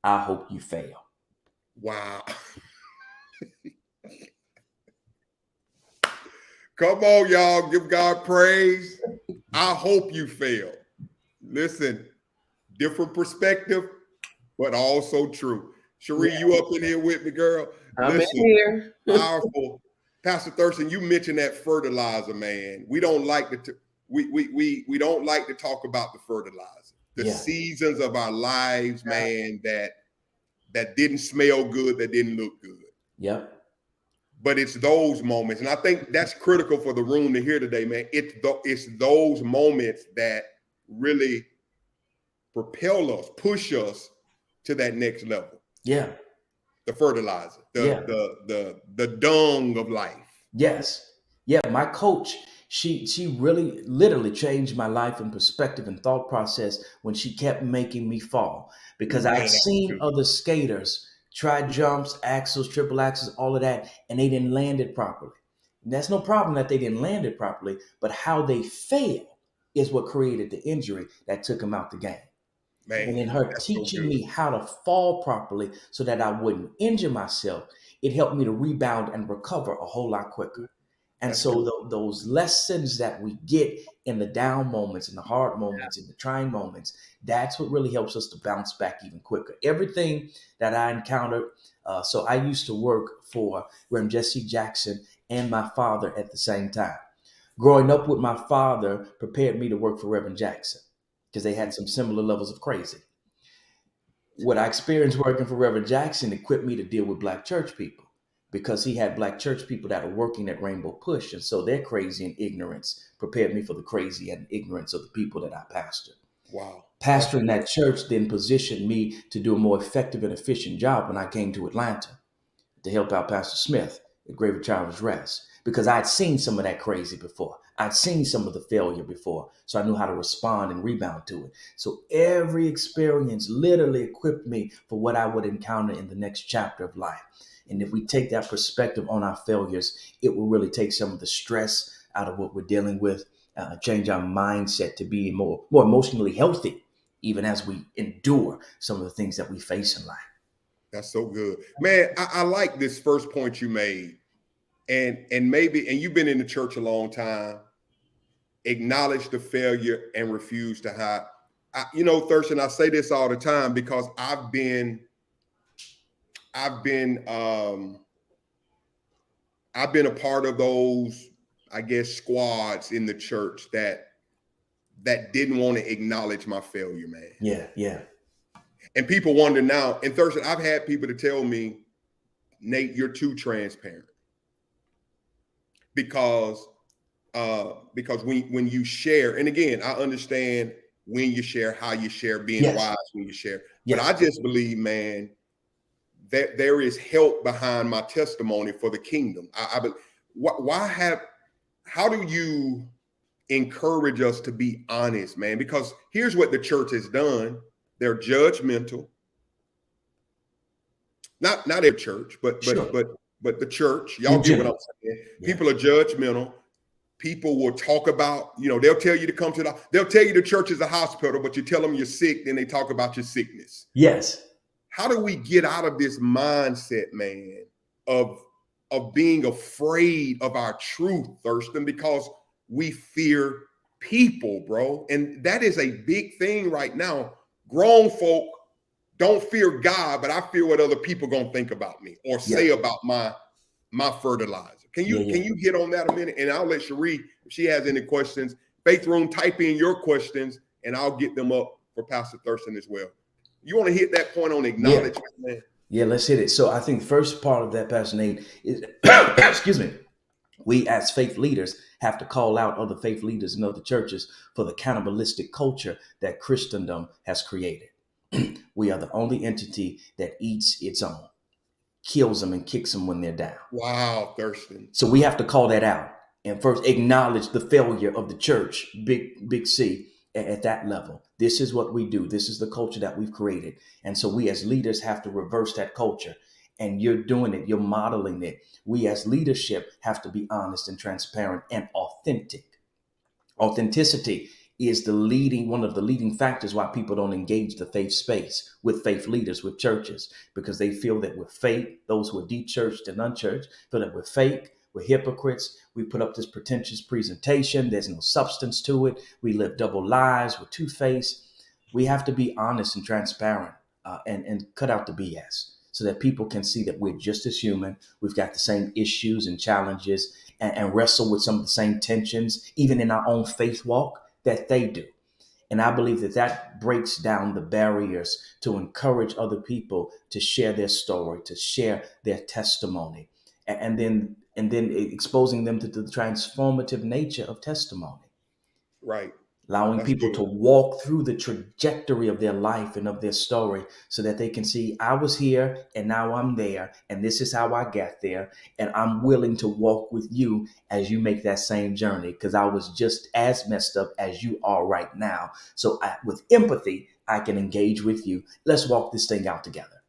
I hope you fail. Wow. Come on, y'all. Give God praise. I hope you fail. Listen, different perspective, but also true. Cherie, Yeah, you up in here with me, girl? I'm in Listen, here. powerful. Pastor Thurston, you mentioned that fertilizer, man. We don't like to we don't like to talk about the fertilizer, the yeah, seasons of our lives, man, that didn't smell good, that didn't look good. yep, But it's those moments, and I think that's critical for the room to hear today, man. It's those moments that really propel us, push us to that next level. yeah, The fertilizer, yeah. the dung of life. Yes. Yeah, my coach, she really literally changed my life and perspective and thought process when she kept making me fall, because I'd Man, that's seen good. other skaters try jumps, axles, triple axles, all of that, and they didn't land it properly. And that's no problem that they didn't land it properly, but how they failed is what created the injury that took them out the game. And in Man, her that's so teaching good. me how to fall properly so that I wouldn't injure myself, it helped me to rebound and recover a whole lot quicker. And That's so good. those lessons that we get in the down moments, in the hard moments, in the trying moments, that's what really helps us to bounce back even quicker. Everything that I encountered. So I used to work for Reverend Jesse Jackson and my father at the same time. Growing up with my father prepared me to work for Reverend Jackson because they had some similar levels of crazy. What I experienced working for Reverend Jackson equipped me to deal with black church people, because he had black church people that are working at Rainbow Push. And so their crazy and ignorance prepared me for the crazy and ignorance of the people that I pastored. Wow. That's Pastoring good. that church then positioned me to do a more effective and efficient job when I came to Atlanta to help out Pastor Smith at Greater Child's Rest, because I'd seen some of that crazy before. I'd seen some of the failure before, so I knew how to respond and rebound to it. So every experience literally equipped me for what I would encounter in the next chapter of life. And if we take that perspective on our failures, it will really take some of the stress out of what we're dealing with, change our mindset to be more emotionally healthy, even as we endure some of the things that we face in life. That's so good. Man, I like this first point you made. And maybe, and you've been in the church a long time, acknowledge the failure and refuse to hide. Thurston, I say this all the time because I've been I've been a part of those, I guess, squads in the church that didn't want to acknowledge my failure, man. Yeah, yeah. And people wonder now, and Thurston, I've had people to tell me, Nate, you're too transparent. Because when you share, and again, I understand when you share, how you share, being Yes. wise when you share. But Yes. I just believe, man, that there is help behind my testimony for the kingdom. How do you encourage us to be honest, man, because here's what the church has done. They're judgmental. Not every church, but Sure. the church. Y'all get what I'm saying. Yeah. People are judgmental. People will talk about, they'll tell you to come to they'll tell you the church is a hospital, but you tell them you're sick, then they talk about your sickness. Yes. How do we get out of this mindset, man, of being afraid of our truth, Thurston, because we fear people, bro? And that is a big thing right now. Grown folk don't fear God, but I fear what other people gonna think about me or say about my fertilizer. Can you hit on that a minute? And I'll let Cherie, if she has any questions, Faith Room, type in your questions and I'll get them up for Pastor Thurston as well. You want to hit that point on acknowledgement, man? Yeah, let's hit it. So I think the first part of that, Pastor Nate, is excuse me, we as faith leaders have to call out other faith leaders in other churches for the cannibalistic culture that Christendom has created. We are the only entity that eats its own, kills them and kicks them when they're down. Wow, Thurston. So we have to call that out and first acknowledge the failure of the church, big C, at that level. This is what we do. This is the culture that we've created. And so we as leaders have to reverse that culture. And you're doing it. You're modeling it. We as leadership have to be honest and transparent and authentic. Authenticity is one of the leading factors why people don't engage the faith space with faith leaders, with churches, because they feel that we're fake. Those who are de-churched and unchurched feel that we're fake. We're hypocrites. We put up this pretentious presentation. There's no substance to it. We live double lives. We're two-faced. We have to be honest and transparent and cut out the BS so that people can see that we're just as human. We've got the same issues and challenges and wrestle with some of the same tensions, even in our own faith walk, that they do. And I believe that breaks down the barriers to encourage other people to share their story, to share their testimony, and then exposing them to the transformative nature of testimony. Right. Allowing people to walk through the trajectory of their life and of their story so that they can see, I was here and now I'm there, and this is how I got there. And I'm willing to walk with you as you make that same journey, because I was just as messed up as you are right now. So with empathy, I can engage with you. Let's walk this thing out together.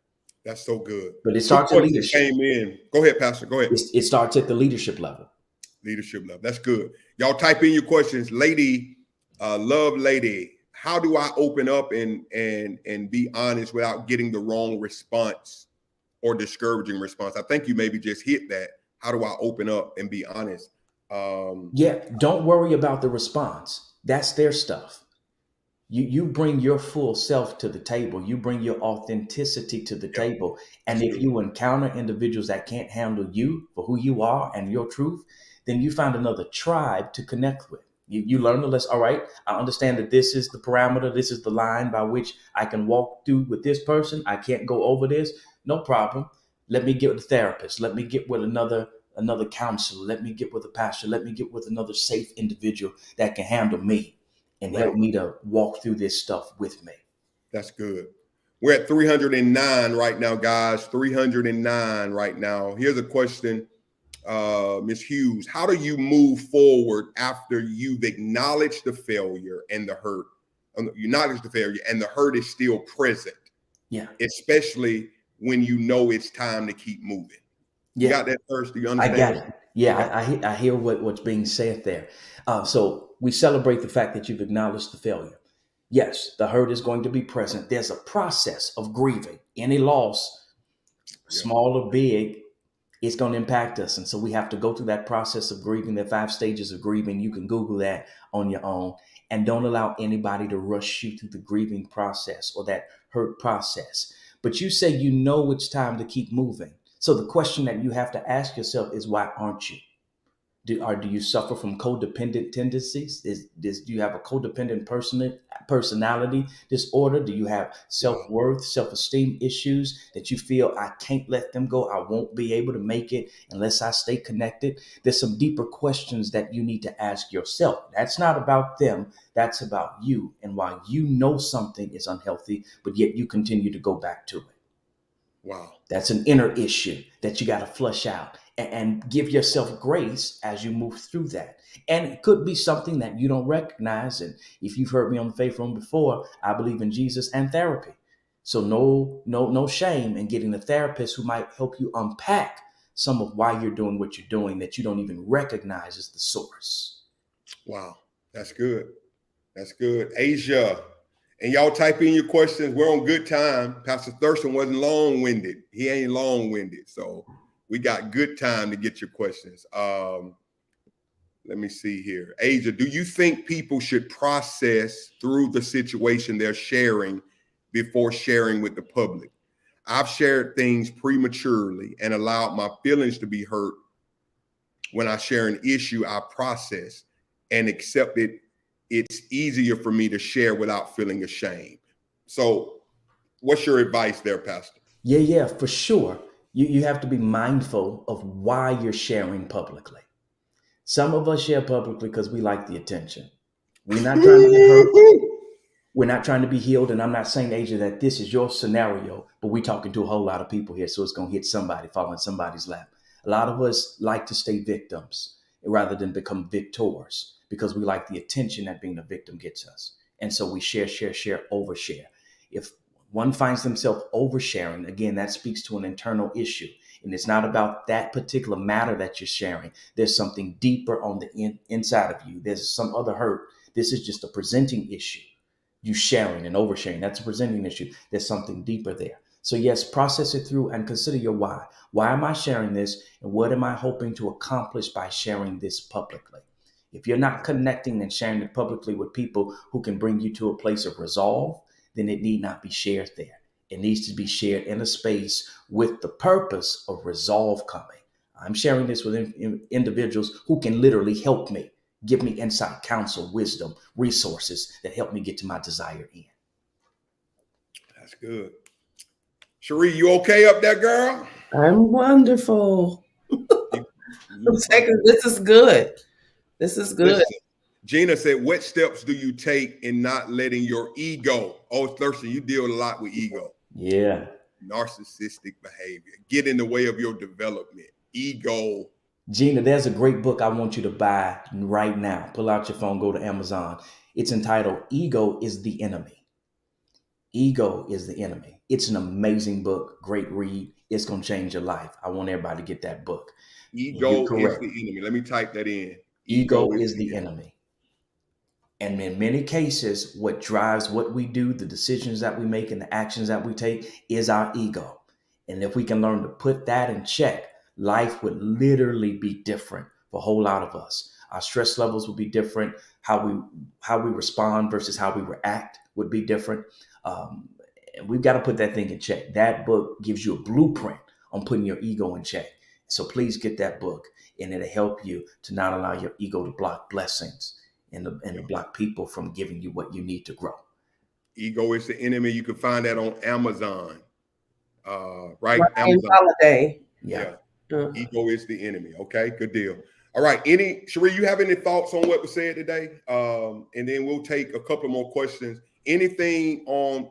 That's so good. But it starts at leadership. Came in. Go ahead, Pastor. Go ahead. It starts at the leadership level. Leadership level. That's good. Y'all type in your questions. Love lady, how do I open up and be honest without getting the wrong response or discouraging response? I think you maybe just hit that. How do I open up and be honest? Don't worry about the response. That's their stuff. You bring your full self to the table. You bring your authenticity to the table. And if you encounter individuals that can't handle you for who you are and your truth, then you find another tribe to connect with. You learn the lesson. All right, I understand that this is the parameter. This is the line by which I can walk through with this person. I can't go over this. No problem. Let me get with a therapist. Let me get with another counselor. Let me get with a pastor. Let me get with another safe individual that can handle me and help me to walk through this stuff with me. That's good. We're at 309 right now, guys. 309 right now. Here's a question. Ms. Hughes, how do you move forward after you've acknowledged the failure and the hurt? You acknowledge the failure and the hurt is still present. Yeah. Especially when you know it's time to keep moving. You got that first? Do you understand? I got it. Yeah, I hear what's being said there. So we celebrate the fact that you've acknowledged the failure. Yes, the hurt is going to be present. There's a process of grieving. Any loss, small or big, it's going to impact us. And so we have to go through that process of grieving. There are 5 stages of grieving. You can Google that on your own. And don't allow anybody to rush you through the grieving process or that hurt process. But you say you know it's time to keep moving. So the question that you have to ask yourself is, why aren't you? Do you suffer from codependent tendencies? Do you have a codependent personality disorder? Do you have self-worth, self-esteem issues that you feel, I can't let them go? I won't be able to make it unless I stay connected. There's some deeper questions that you need to ask yourself. That's not about them. That's about you and why you know something is unhealthy, but yet you continue to go back to it. Wow. That's an inner issue that you got to flush out and give yourself grace as you move through that. And it could be something that you don't recognize. And if you've heard me on the Faith Room before, I believe in Jesus and therapy. So no shame in getting a therapist who might help you unpack some of why you're doing what you're doing that you don't even recognize as the source. Wow. That's good. That's good. Asia. And y'all type in your questions. We're on good time. Pastor Thurston wasn't long-winded. He ain't long-winded. So we got good time to get your questions. Let me see here. Asia, do you think people should process through the situation they're sharing before sharing with the public? I've shared things prematurely and allowed my feelings to be hurt. When I share an issue, I process and accept it. It's easier for me to share without feeling ashamed. So what's your advice there, Pastor? Yeah, for sure. You have to be mindful of why you're sharing publicly. Some of us share publicly because we like the attention. We're not trying to get hurt. We're not trying to be healed. And I'm not saying, Asia, that this is your scenario, but we're talking to a whole lot of people here. So it's going to hit somebody, fall in somebody's lap. A lot of us like to stay victims rather than become victors because we like the attention that being a victim gets us. And so we share, overshare. If one finds themselves oversharing, again, that speaks to an internal issue. And it's not about that particular matter that you're sharing. There's something deeper on the inside of you. There's some other hurt. This is just a presenting issue. You sharing and oversharing, that's a presenting issue. There's something deeper there. So yes, process it through and consider your why. Why am I sharing this? And what am I hoping to accomplish by sharing this publicly? If you're not connecting and sharing it publicly with people who can bring you to a place of resolve, then it need not be shared there. It needs to be shared in a space with the purpose of resolve coming. I'm sharing this with individuals who can literally help me, give me insight, counsel, wisdom, resources that help me get to my desired end. That's good. Cherie, you okay up there, girl? I'm wonderful. This is good. This is good. Listen, Gina said, what steps do you take in not letting your ego? Oh, Thurston, you deal a lot with ego. Yeah. Narcissistic behavior. Get in the way of your development. Ego. Gina, there's a great book I want you to buy right now. Pull out your phone, go to Amazon. It's entitled Ego is the Enemy. Ego is the Enemy. It's an amazing book. Great read. It's going to change your life. I want everybody to get that book. Ego is the enemy. Let me type that in. Ego is the enemy. And in many cases, what drives what we do, the decisions that we make and the actions that we take is our ego. And if we can learn to put that in check, life would literally be different for a whole lot of us. Our stress levels would be different. How we respond versus how we react would be different. And we've got to put that thing in check. That book gives you a blueprint on putting your ego in check. So please get that book, and it'll help you to not allow your ego to block blessings and to block people from giving you what you need to grow. Ego is the enemy. You can find that on Amazon. Right? Amazon. Holiday. Yeah. Ego is the enemy. Okay, good deal. All right. Cherie, you have any thoughts on what was said today? And then we'll take a couple more questions. Anything on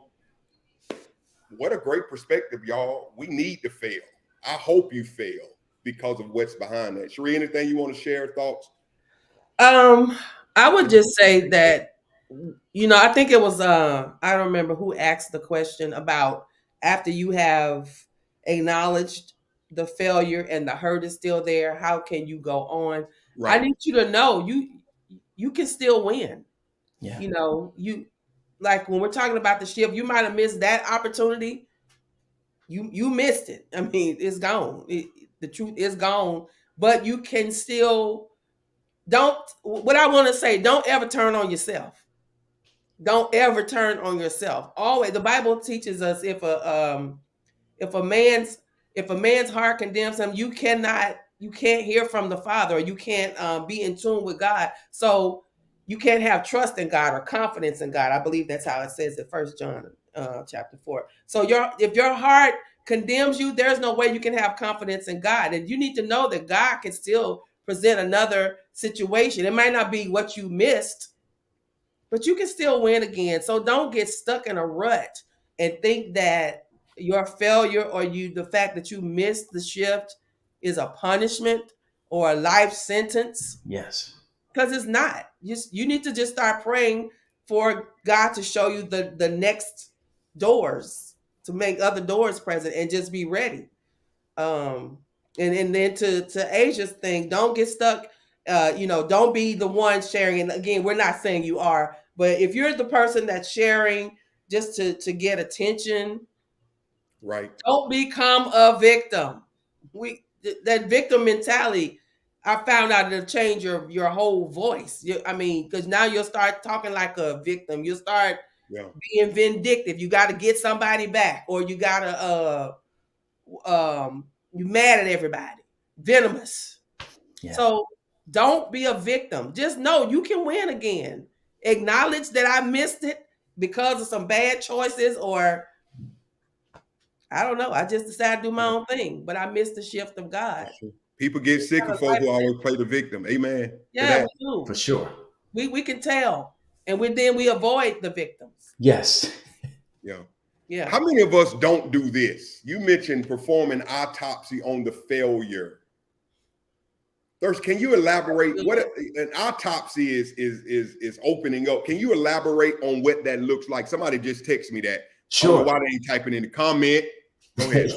what a great perspective, y'all. We need to fail. I hope you fail because of what's behind that. Cherie, anything you want to share, thoughts? I would just say that, I think it was I don't remember who asked the question about after you have acknowledged the failure and the hurt is still there, how can you go on? Right. I need you to know you can still win. Yeah. You like when we're talking about the shift, you might have missed that opportunity. You missed it. I mean, it's gone. The truth is gone, but you can still what I want to say, don't ever turn on yourself. Don't ever turn on yourself. Always, the Bible teaches us if a man's heart condemns him, you can't hear from the Father, or you can't be in tune with God. So you can't have trust in God or confidence in God. I believe that's how it says in 1 John chapter 4. So if your heart condemns you, there's no way you can have confidence in God. And you need to know that God can still present another situation. It might not be what you missed, but you can still win again. So don't get stuck in a rut and think that your failure or the fact that you missed the shift is a punishment or a life sentence, Yes. because it's not. You need to just start praying for God to show you the next doors, to make other doors present, and just be ready. Um, and then to Asia's thing, don't get stuck. Don't be the one sharing. And again, we're not saying you are, but if you're the person that's sharing just to get attention, Right. don't become a victim. That victim mentality, I found out to change your whole voice. Because now you'll start talking like a victim. You'll start Yeah. being vindictive. You got to get somebody back, or you got to you mad at everybody, venomous. Yeah. So don't be a victim. Just know you can win again. Acknowledge that I missed it because of some bad choices, or I don't know. I just decided to do my own thing, but I missed the shift of God. People get It's sick kind of of folk life who always sentence. play the victim. Amen. To Yeah, that. we do. For sure. We can tell, and we avoid the victims. Yes. Yeah. Yeah. How many of us don't do this? You mentioned performing autopsy on the failure. Thirst, can you elaborate what an autopsy is opening up? Can you elaborate on what that looks like? Somebody just texted me that. Sure. I don't know why they ain't typing in the comment. Go ahead.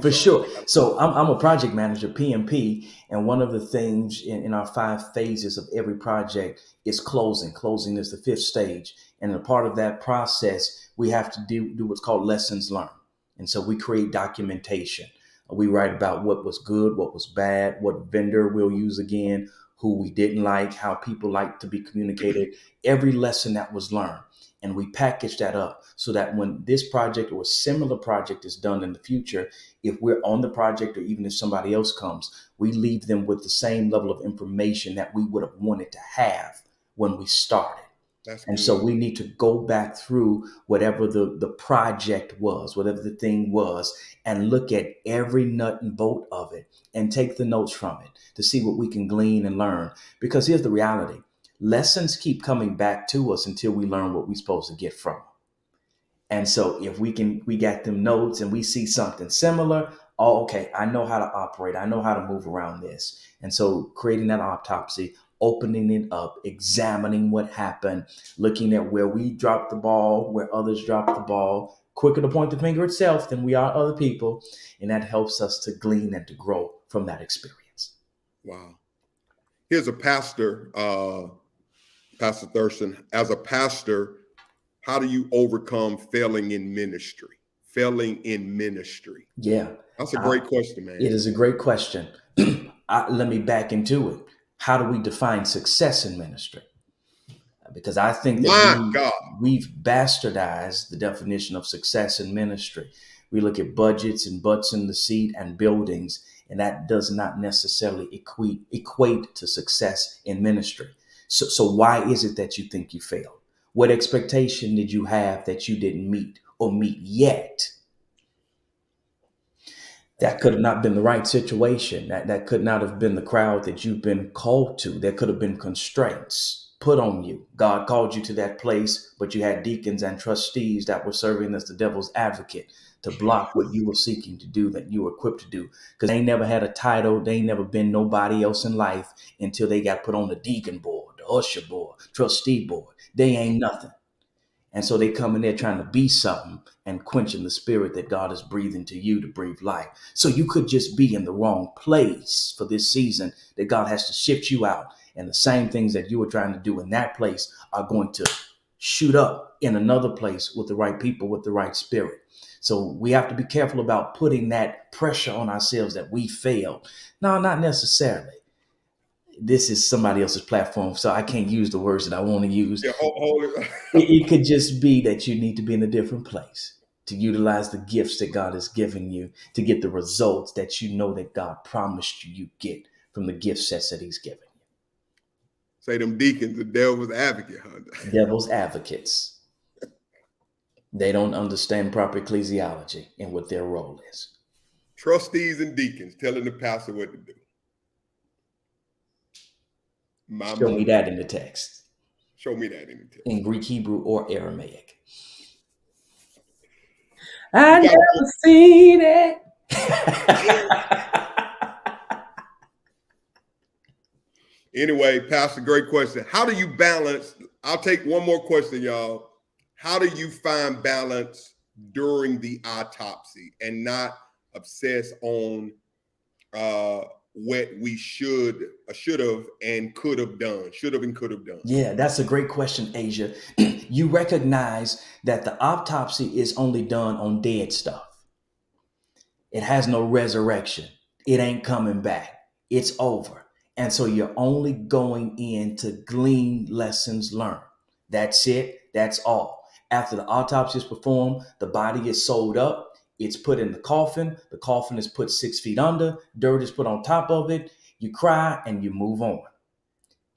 For sure. So I'm a project manager, PMP, and one of the things in our 5 phases of every project is closing. Closing is the 5th stage. And a part of that process, we have to do what's called lessons learned. And so we create documentation. We write about what was good, what was bad, what vendor we'll use again, who we didn't like, how people like to be communicated, every lesson that was learned. And we package that up so that when this project or a similar project is done in the future, if we're on the project or even if somebody else comes, we leave them with the same level of information that we would have wanted to have when we started. And so we need to go back through whatever the project was, whatever the thing was, and look at every nut and bolt of it and take the notes from it to see what we can glean and learn. Because here's the reality. Lessons keep coming back to us until we learn what we're supposed to get from them. And so if we got them notes and we see something similar, oh, okay, I know how to operate. I know how to move around this. And so creating that autopsy, opening it up, examining what happened, looking at where we dropped the ball, where others dropped the ball, quicker to point the finger itself than we are other people. And that helps us to glean and to grow from that experience. Wow. Here's a pastor, Pastor Thurston. As a pastor, how do you overcome failing in ministry? Failing in ministry. Yeah. That's a great question, man. It is a great question. Let me back into it. How do we define success in ministry? Because I think that we've bastardized the definition of success in ministry. We look at budgets and butts in the seat and buildings, and that does not necessarily equate to success in ministry. So why is it that you think you failed? What expectation did you have that you didn't meet or meet yet? That could have not been the right situation. That could not have been the crowd that you've been called to. There could have been constraints put on you. God called you to that place, but you had deacons and trustees that were serving as the devil's advocate to block what you were seeking to do, that you were equipped to do. Because they ain't never had a title. They ain't never been nobody else in life until they got put on the deacon board, the usher board, trustee board. They ain't nothing. And so they come in there trying to be something and quenching the spirit that God is breathing to you to breathe life. So you could just be in the wrong place for this season that God has to shift you out. And the same things that you were trying to do in that place are going to shoot up in another place with the right people, with the right spirit. So we have to be careful about putting that pressure on ourselves that we failed. No, not necessarily. This is somebody else's platform, so I can't use the words that I want to use. Yeah, It could just be that you need to be in a different place to utilize the gifts that God has given you to get the results that you know that God promised you get from the gift sets that he's given you. Say them deacons, the devil's advocate, huh? Devil's advocates. They don't understand proper ecclesiology and what their role is. Trustees and deacons telling the pastor what to do. Show me that in the text. Show me that in the text. In Greek, Hebrew, or Aramaic. I You got never seen it. anyway, Pastor, great question. How do you balance? I'll take one more question, y'all. How do you find balance during the autopsy and not obsess on what we should have and could have done? Should have and could have done. Yeah, that's a great question, Asia. You recognize that the autopsy is only done on dead stuff. It has no resurrection. It ain't coming back. It's over. And so you're only going in to glean lessons learned. That's it. That's all. After the autopsy is performed, the body is sewed up. It's put in the coffin. The coffin is put 6 feet under. Dirt is put on top of it. You cry and you move on.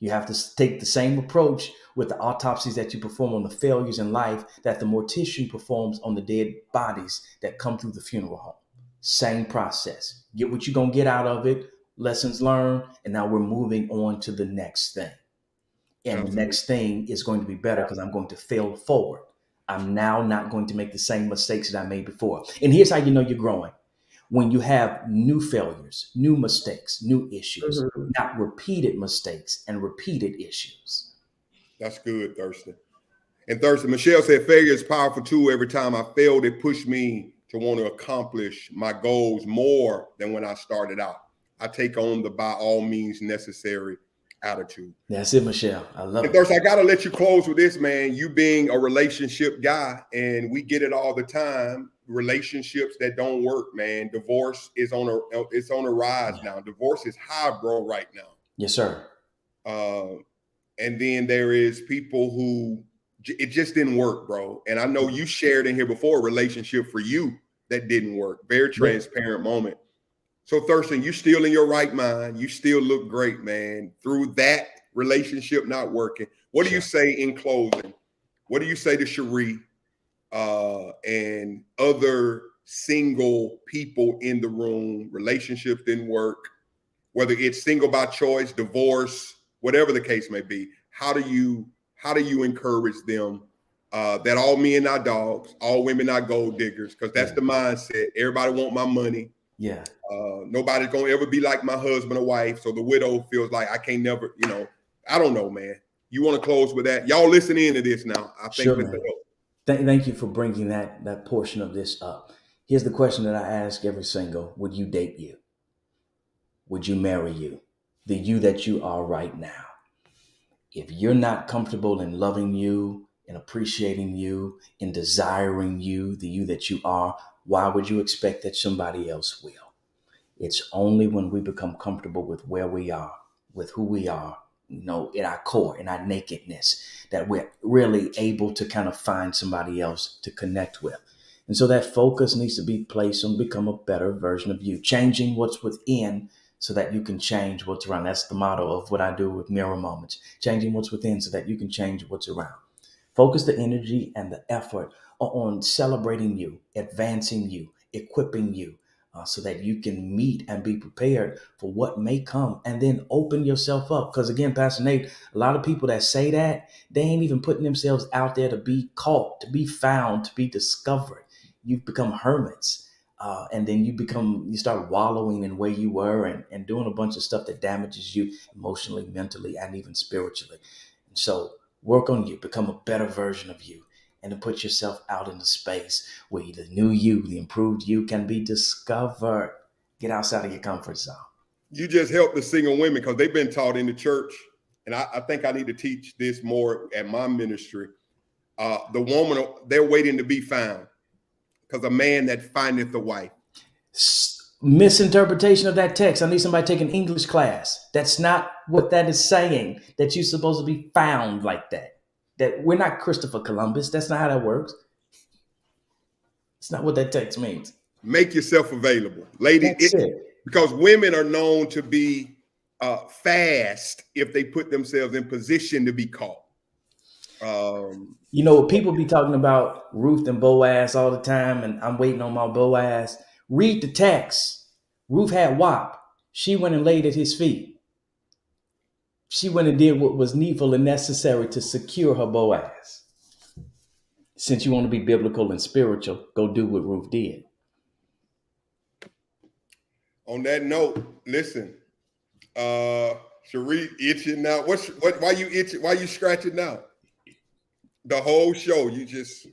You have to take the same approach with the autopsies that you perform on the failures in life that the mortician performs on the dead bodies that come through the funeral home. Same process. Get what you're going to get out of it, lessons learned, and now we're moving on to the next thing. And Absolutely. the next thing is going to be better because I'm going to fail forward. I'm now not going to make the same mistakes that I made before. And here's how you know you're growing. When you have new failures, new mistakes, new issues, not repeated mistakes and repeated issues. That's good, Thurston. And Thurston, Michelle said, failure is powerful too. Every time I failed, it pushed me to want to accomplish my goals more than when I started out. I take on the by all means necessary attitude. That's it, Michelle. I love it. Thurston, I got to let you close with this, man. You being a relationship guy, and we get it all the time. Relationships that don't work, man. Divorce is on a rise now. Divorce is high, bro, right now. Yes, sir. And then there is people who it just didn't work, bro. And I know you shared in here before a relationship for you that didn't work. Very transparent moment. So Thurston, you're still in your right mind. You still look great, man. Through that relationship not working, what do you say in closing? What do you say to Cherie and other single people in the room? Relationships didn't work, whether it's single by choice, divorce, whatever the case may be. How do you encourage them that all men are dogs, all women are gold diggers? Because that's the mindset. Everybody want my money. Yeah. Nobody's gonna ever be like my husband or wife. So the widow feels like I can't never, I don't know, man. You want to close with that? Y'all listen in to this now. I think Sure, this will help. Thank you for bringing that portion of this up. Here's the question that I ask every single: would you date you? Would you marry you? The you that you are right now. If you're not comfortable in loving you, in appreciating you, in desiring you, the you that you are, why would you expect that somebody else will? It's only when we become comfortable with where we are, with who we are, in our core, in our nakedness, that we're really able to kind of find somebody else to connect with. And so that focus needs to be placed on become a better version of you, changing what's within so that you can change what's around. That's the motto of what I do with Mirror Moments, changing what's within so that you can change what's around. Focus the energy and the effort on celebrating you, advancing you, equipping you, so that you can meet and be prepared for what may come, and then open yourself up. Because again, Pastor Nate, a lot of people that say that, they ain't even putting themselves out there to be caught, to be found, to be discovered. You've become hermits. And then you start wallowing in where you were and doing a bunch of stuff that damages you emotionally, mentally, and even spiritually. And so work on you, become a better version of you, and to put yourself out in the space where the new you, the improved you can be discovered. Get outside of your comfort zone. You just help the single women because they've been taught in the church. And I think I need to teach this more at my ministry. The woman, they're waiting to be found because a man that findeth a wife. Misinterpretation of that text. I need somebody taking English class. That's not what that is saying, that you're supposed to be found like that. That we're not Christopher Columbus. That's not how that works. It's not what that text means. Make yourself available. Lady, because women are known to be fast if they put themselves in position to be caught. People be talking about Ruth and Boaz all the time, and I'm waiting on my Boaz. Read the text. Ruth had WAP. She went and laid at his feet. She went and did what was needful and necessary to secure her Boaz. Since you want to be biblical and spiritual, go do what Ruth did. On that note, listen, Cherie itching now. Why you itching? Why you scratching now? The whole show, you just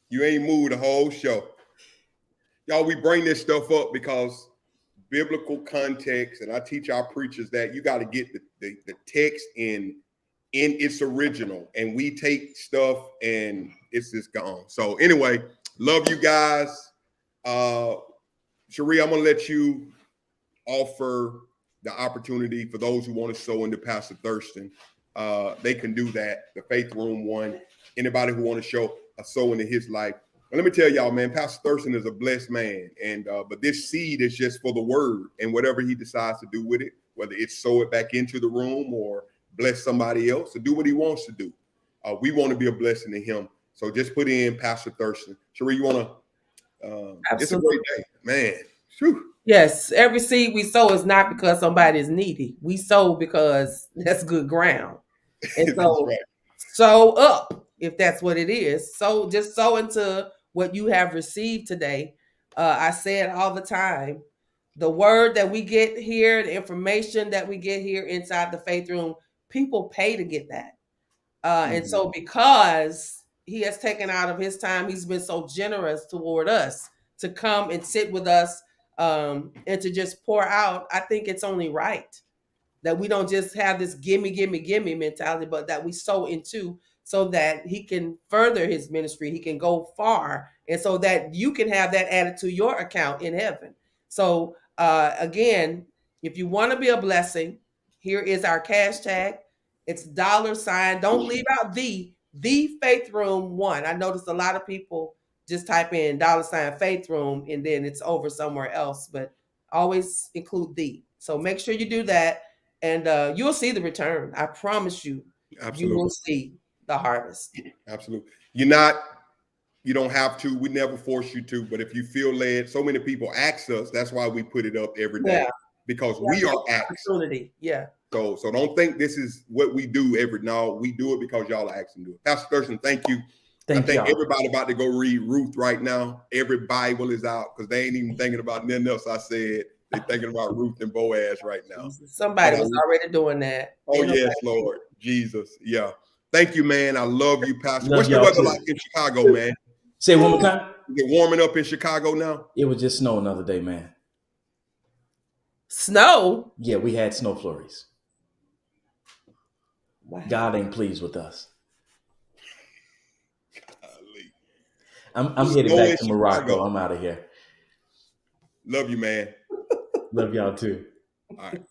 you ain't moved the whole show. Y'all, we bring this stuff up because biblical context, and I teach our preachers that you got to get the text in its original, and we take stuff and it's just gone. So anyway, love you guys. Cherie, I'm gonna let you offer the opportunity for those who want to sow into Pastor Thurston. They can do that. The Faith Room one. Anybody who want to show a sow into his life. And let me tell y'all, man, Pastor Thurston is a blessed man. And but this seed is just for the word, and whatever he decides to do with it, whether it's sow it back into the room or bless somebody else, or do what he wants to do. We want to be a blessing to him. So just put in Pastor Thurston. Cherie, you want to? It's a great day, man. Whew. Yes, every seed we sow is not because somebody is needy. We sow because that's good ground. And so right. Sow up, if that's what it is. So just sow into what you have received today. I say it all the time. The word that we get here, the information that we get here inside the Faith Room, people pay to get that. And so because he has taken out of his time, he's been so generous toward us to come and sit with us and to just pour out. I think it's only right that we don't just have this gimme, gimme, gimme mentality, but that we sow into so that he can further his ministry. He can go far. And so that you can have that added to your account in heaven. So again, if you want to be a blessing, here is our cash tag. It's $. Don't leave out the Faith Room 1. I noticed a lot of people just type in $ Faith Room and then it's over somewhere else, but always include the. So make sure you do that, and you'll see the return. I promise you. Absolutely. You will see the harvest. Absolutely. You don't have to. We never force you to, but if you feel led, so many people ask us. That's why we put it up every day, because we are asked. Opportunity. Yeah. So don't think this is what we do No, we do it because y'all are asking to do it. Pastor Thurston, thank you. I think everybody about to go read Ruth right now. Every Bible is out because they ain't even thinking about nothing else I said. They're thinking about Ruth and Boaz right now. Somebody was already doing that. Oh, yes, Lord. Jesus. Yeah. Thank you, man. I love you, Pastor. Love What's the weather like in Chicago, man? Say it one more time. Is it warming up in Chicago now? It was just snow another day, man. Snow? Yeah, we had snow flurries. Wow. God ain't pleased with us. I'm headed back to Morocco. Chicago. I'm out of here. Love you, man. Love y'all too. All right.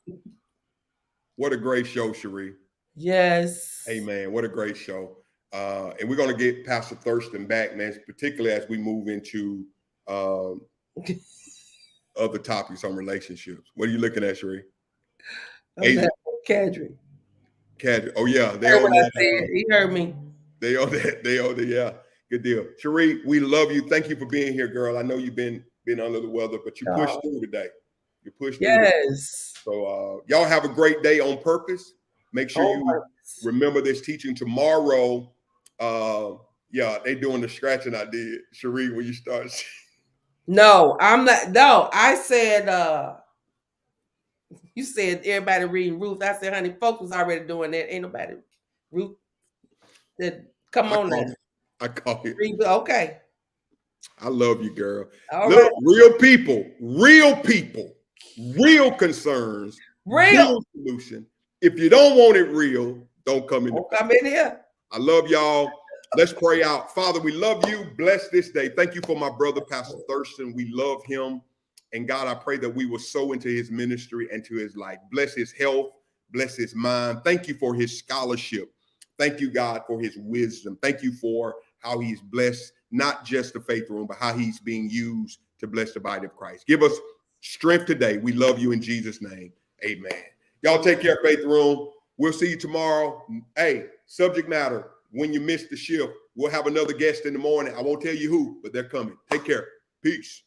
What a great show, Cherie. Yes. Hey, man, what a great show. And we're going to get Pastor Thurston back, man, particularly as we move into other topics on relationships. What are you looking at, Cherie? Kadri. Oh, yeah. He heard me. They owe that. Yeah. Good deal. Cherie, we love you. Thank you for being here, girl. I know you've been under the weather, but you pushed through today. You pushed through. Yes. So y'all have a great day on purpose. Make sure you remember this teaching tomorrow. Yeah, they doing the scratching I did. Cherie, when you start. No, I'm not. No, I said, you said everybody reading Ruth. I said, honey, folks was already doing that. Ain't nobody. Ruth said, come on now. I call it. Okay. I love you, girl. All Look, right. real people, real concerns, real solution. If you don't want it real, don't come in. Don't come in here. I love y'all. Let's pray out. Father, we love you. Bless this day. Thank you for my brother, Pastor Thurston. We love him. And God, I pray that we will sow into his ministry and to his life. Bless his health. Bless his mind. Thank you for his scholarship. Thank you, God, for his wisdom. Thank you for how he's blessed, not just the Faith Room, but how he's being used to bless the body of Christ. Give us strength today. We love you in Jesus' name. Amen. Y'all take care, Faith Room. We'll see you tomorrow. Hey, subject matter, when you miss the shift, we'll have another guest in the morning. I won't tell you who, but they're coming. Take care. Peace.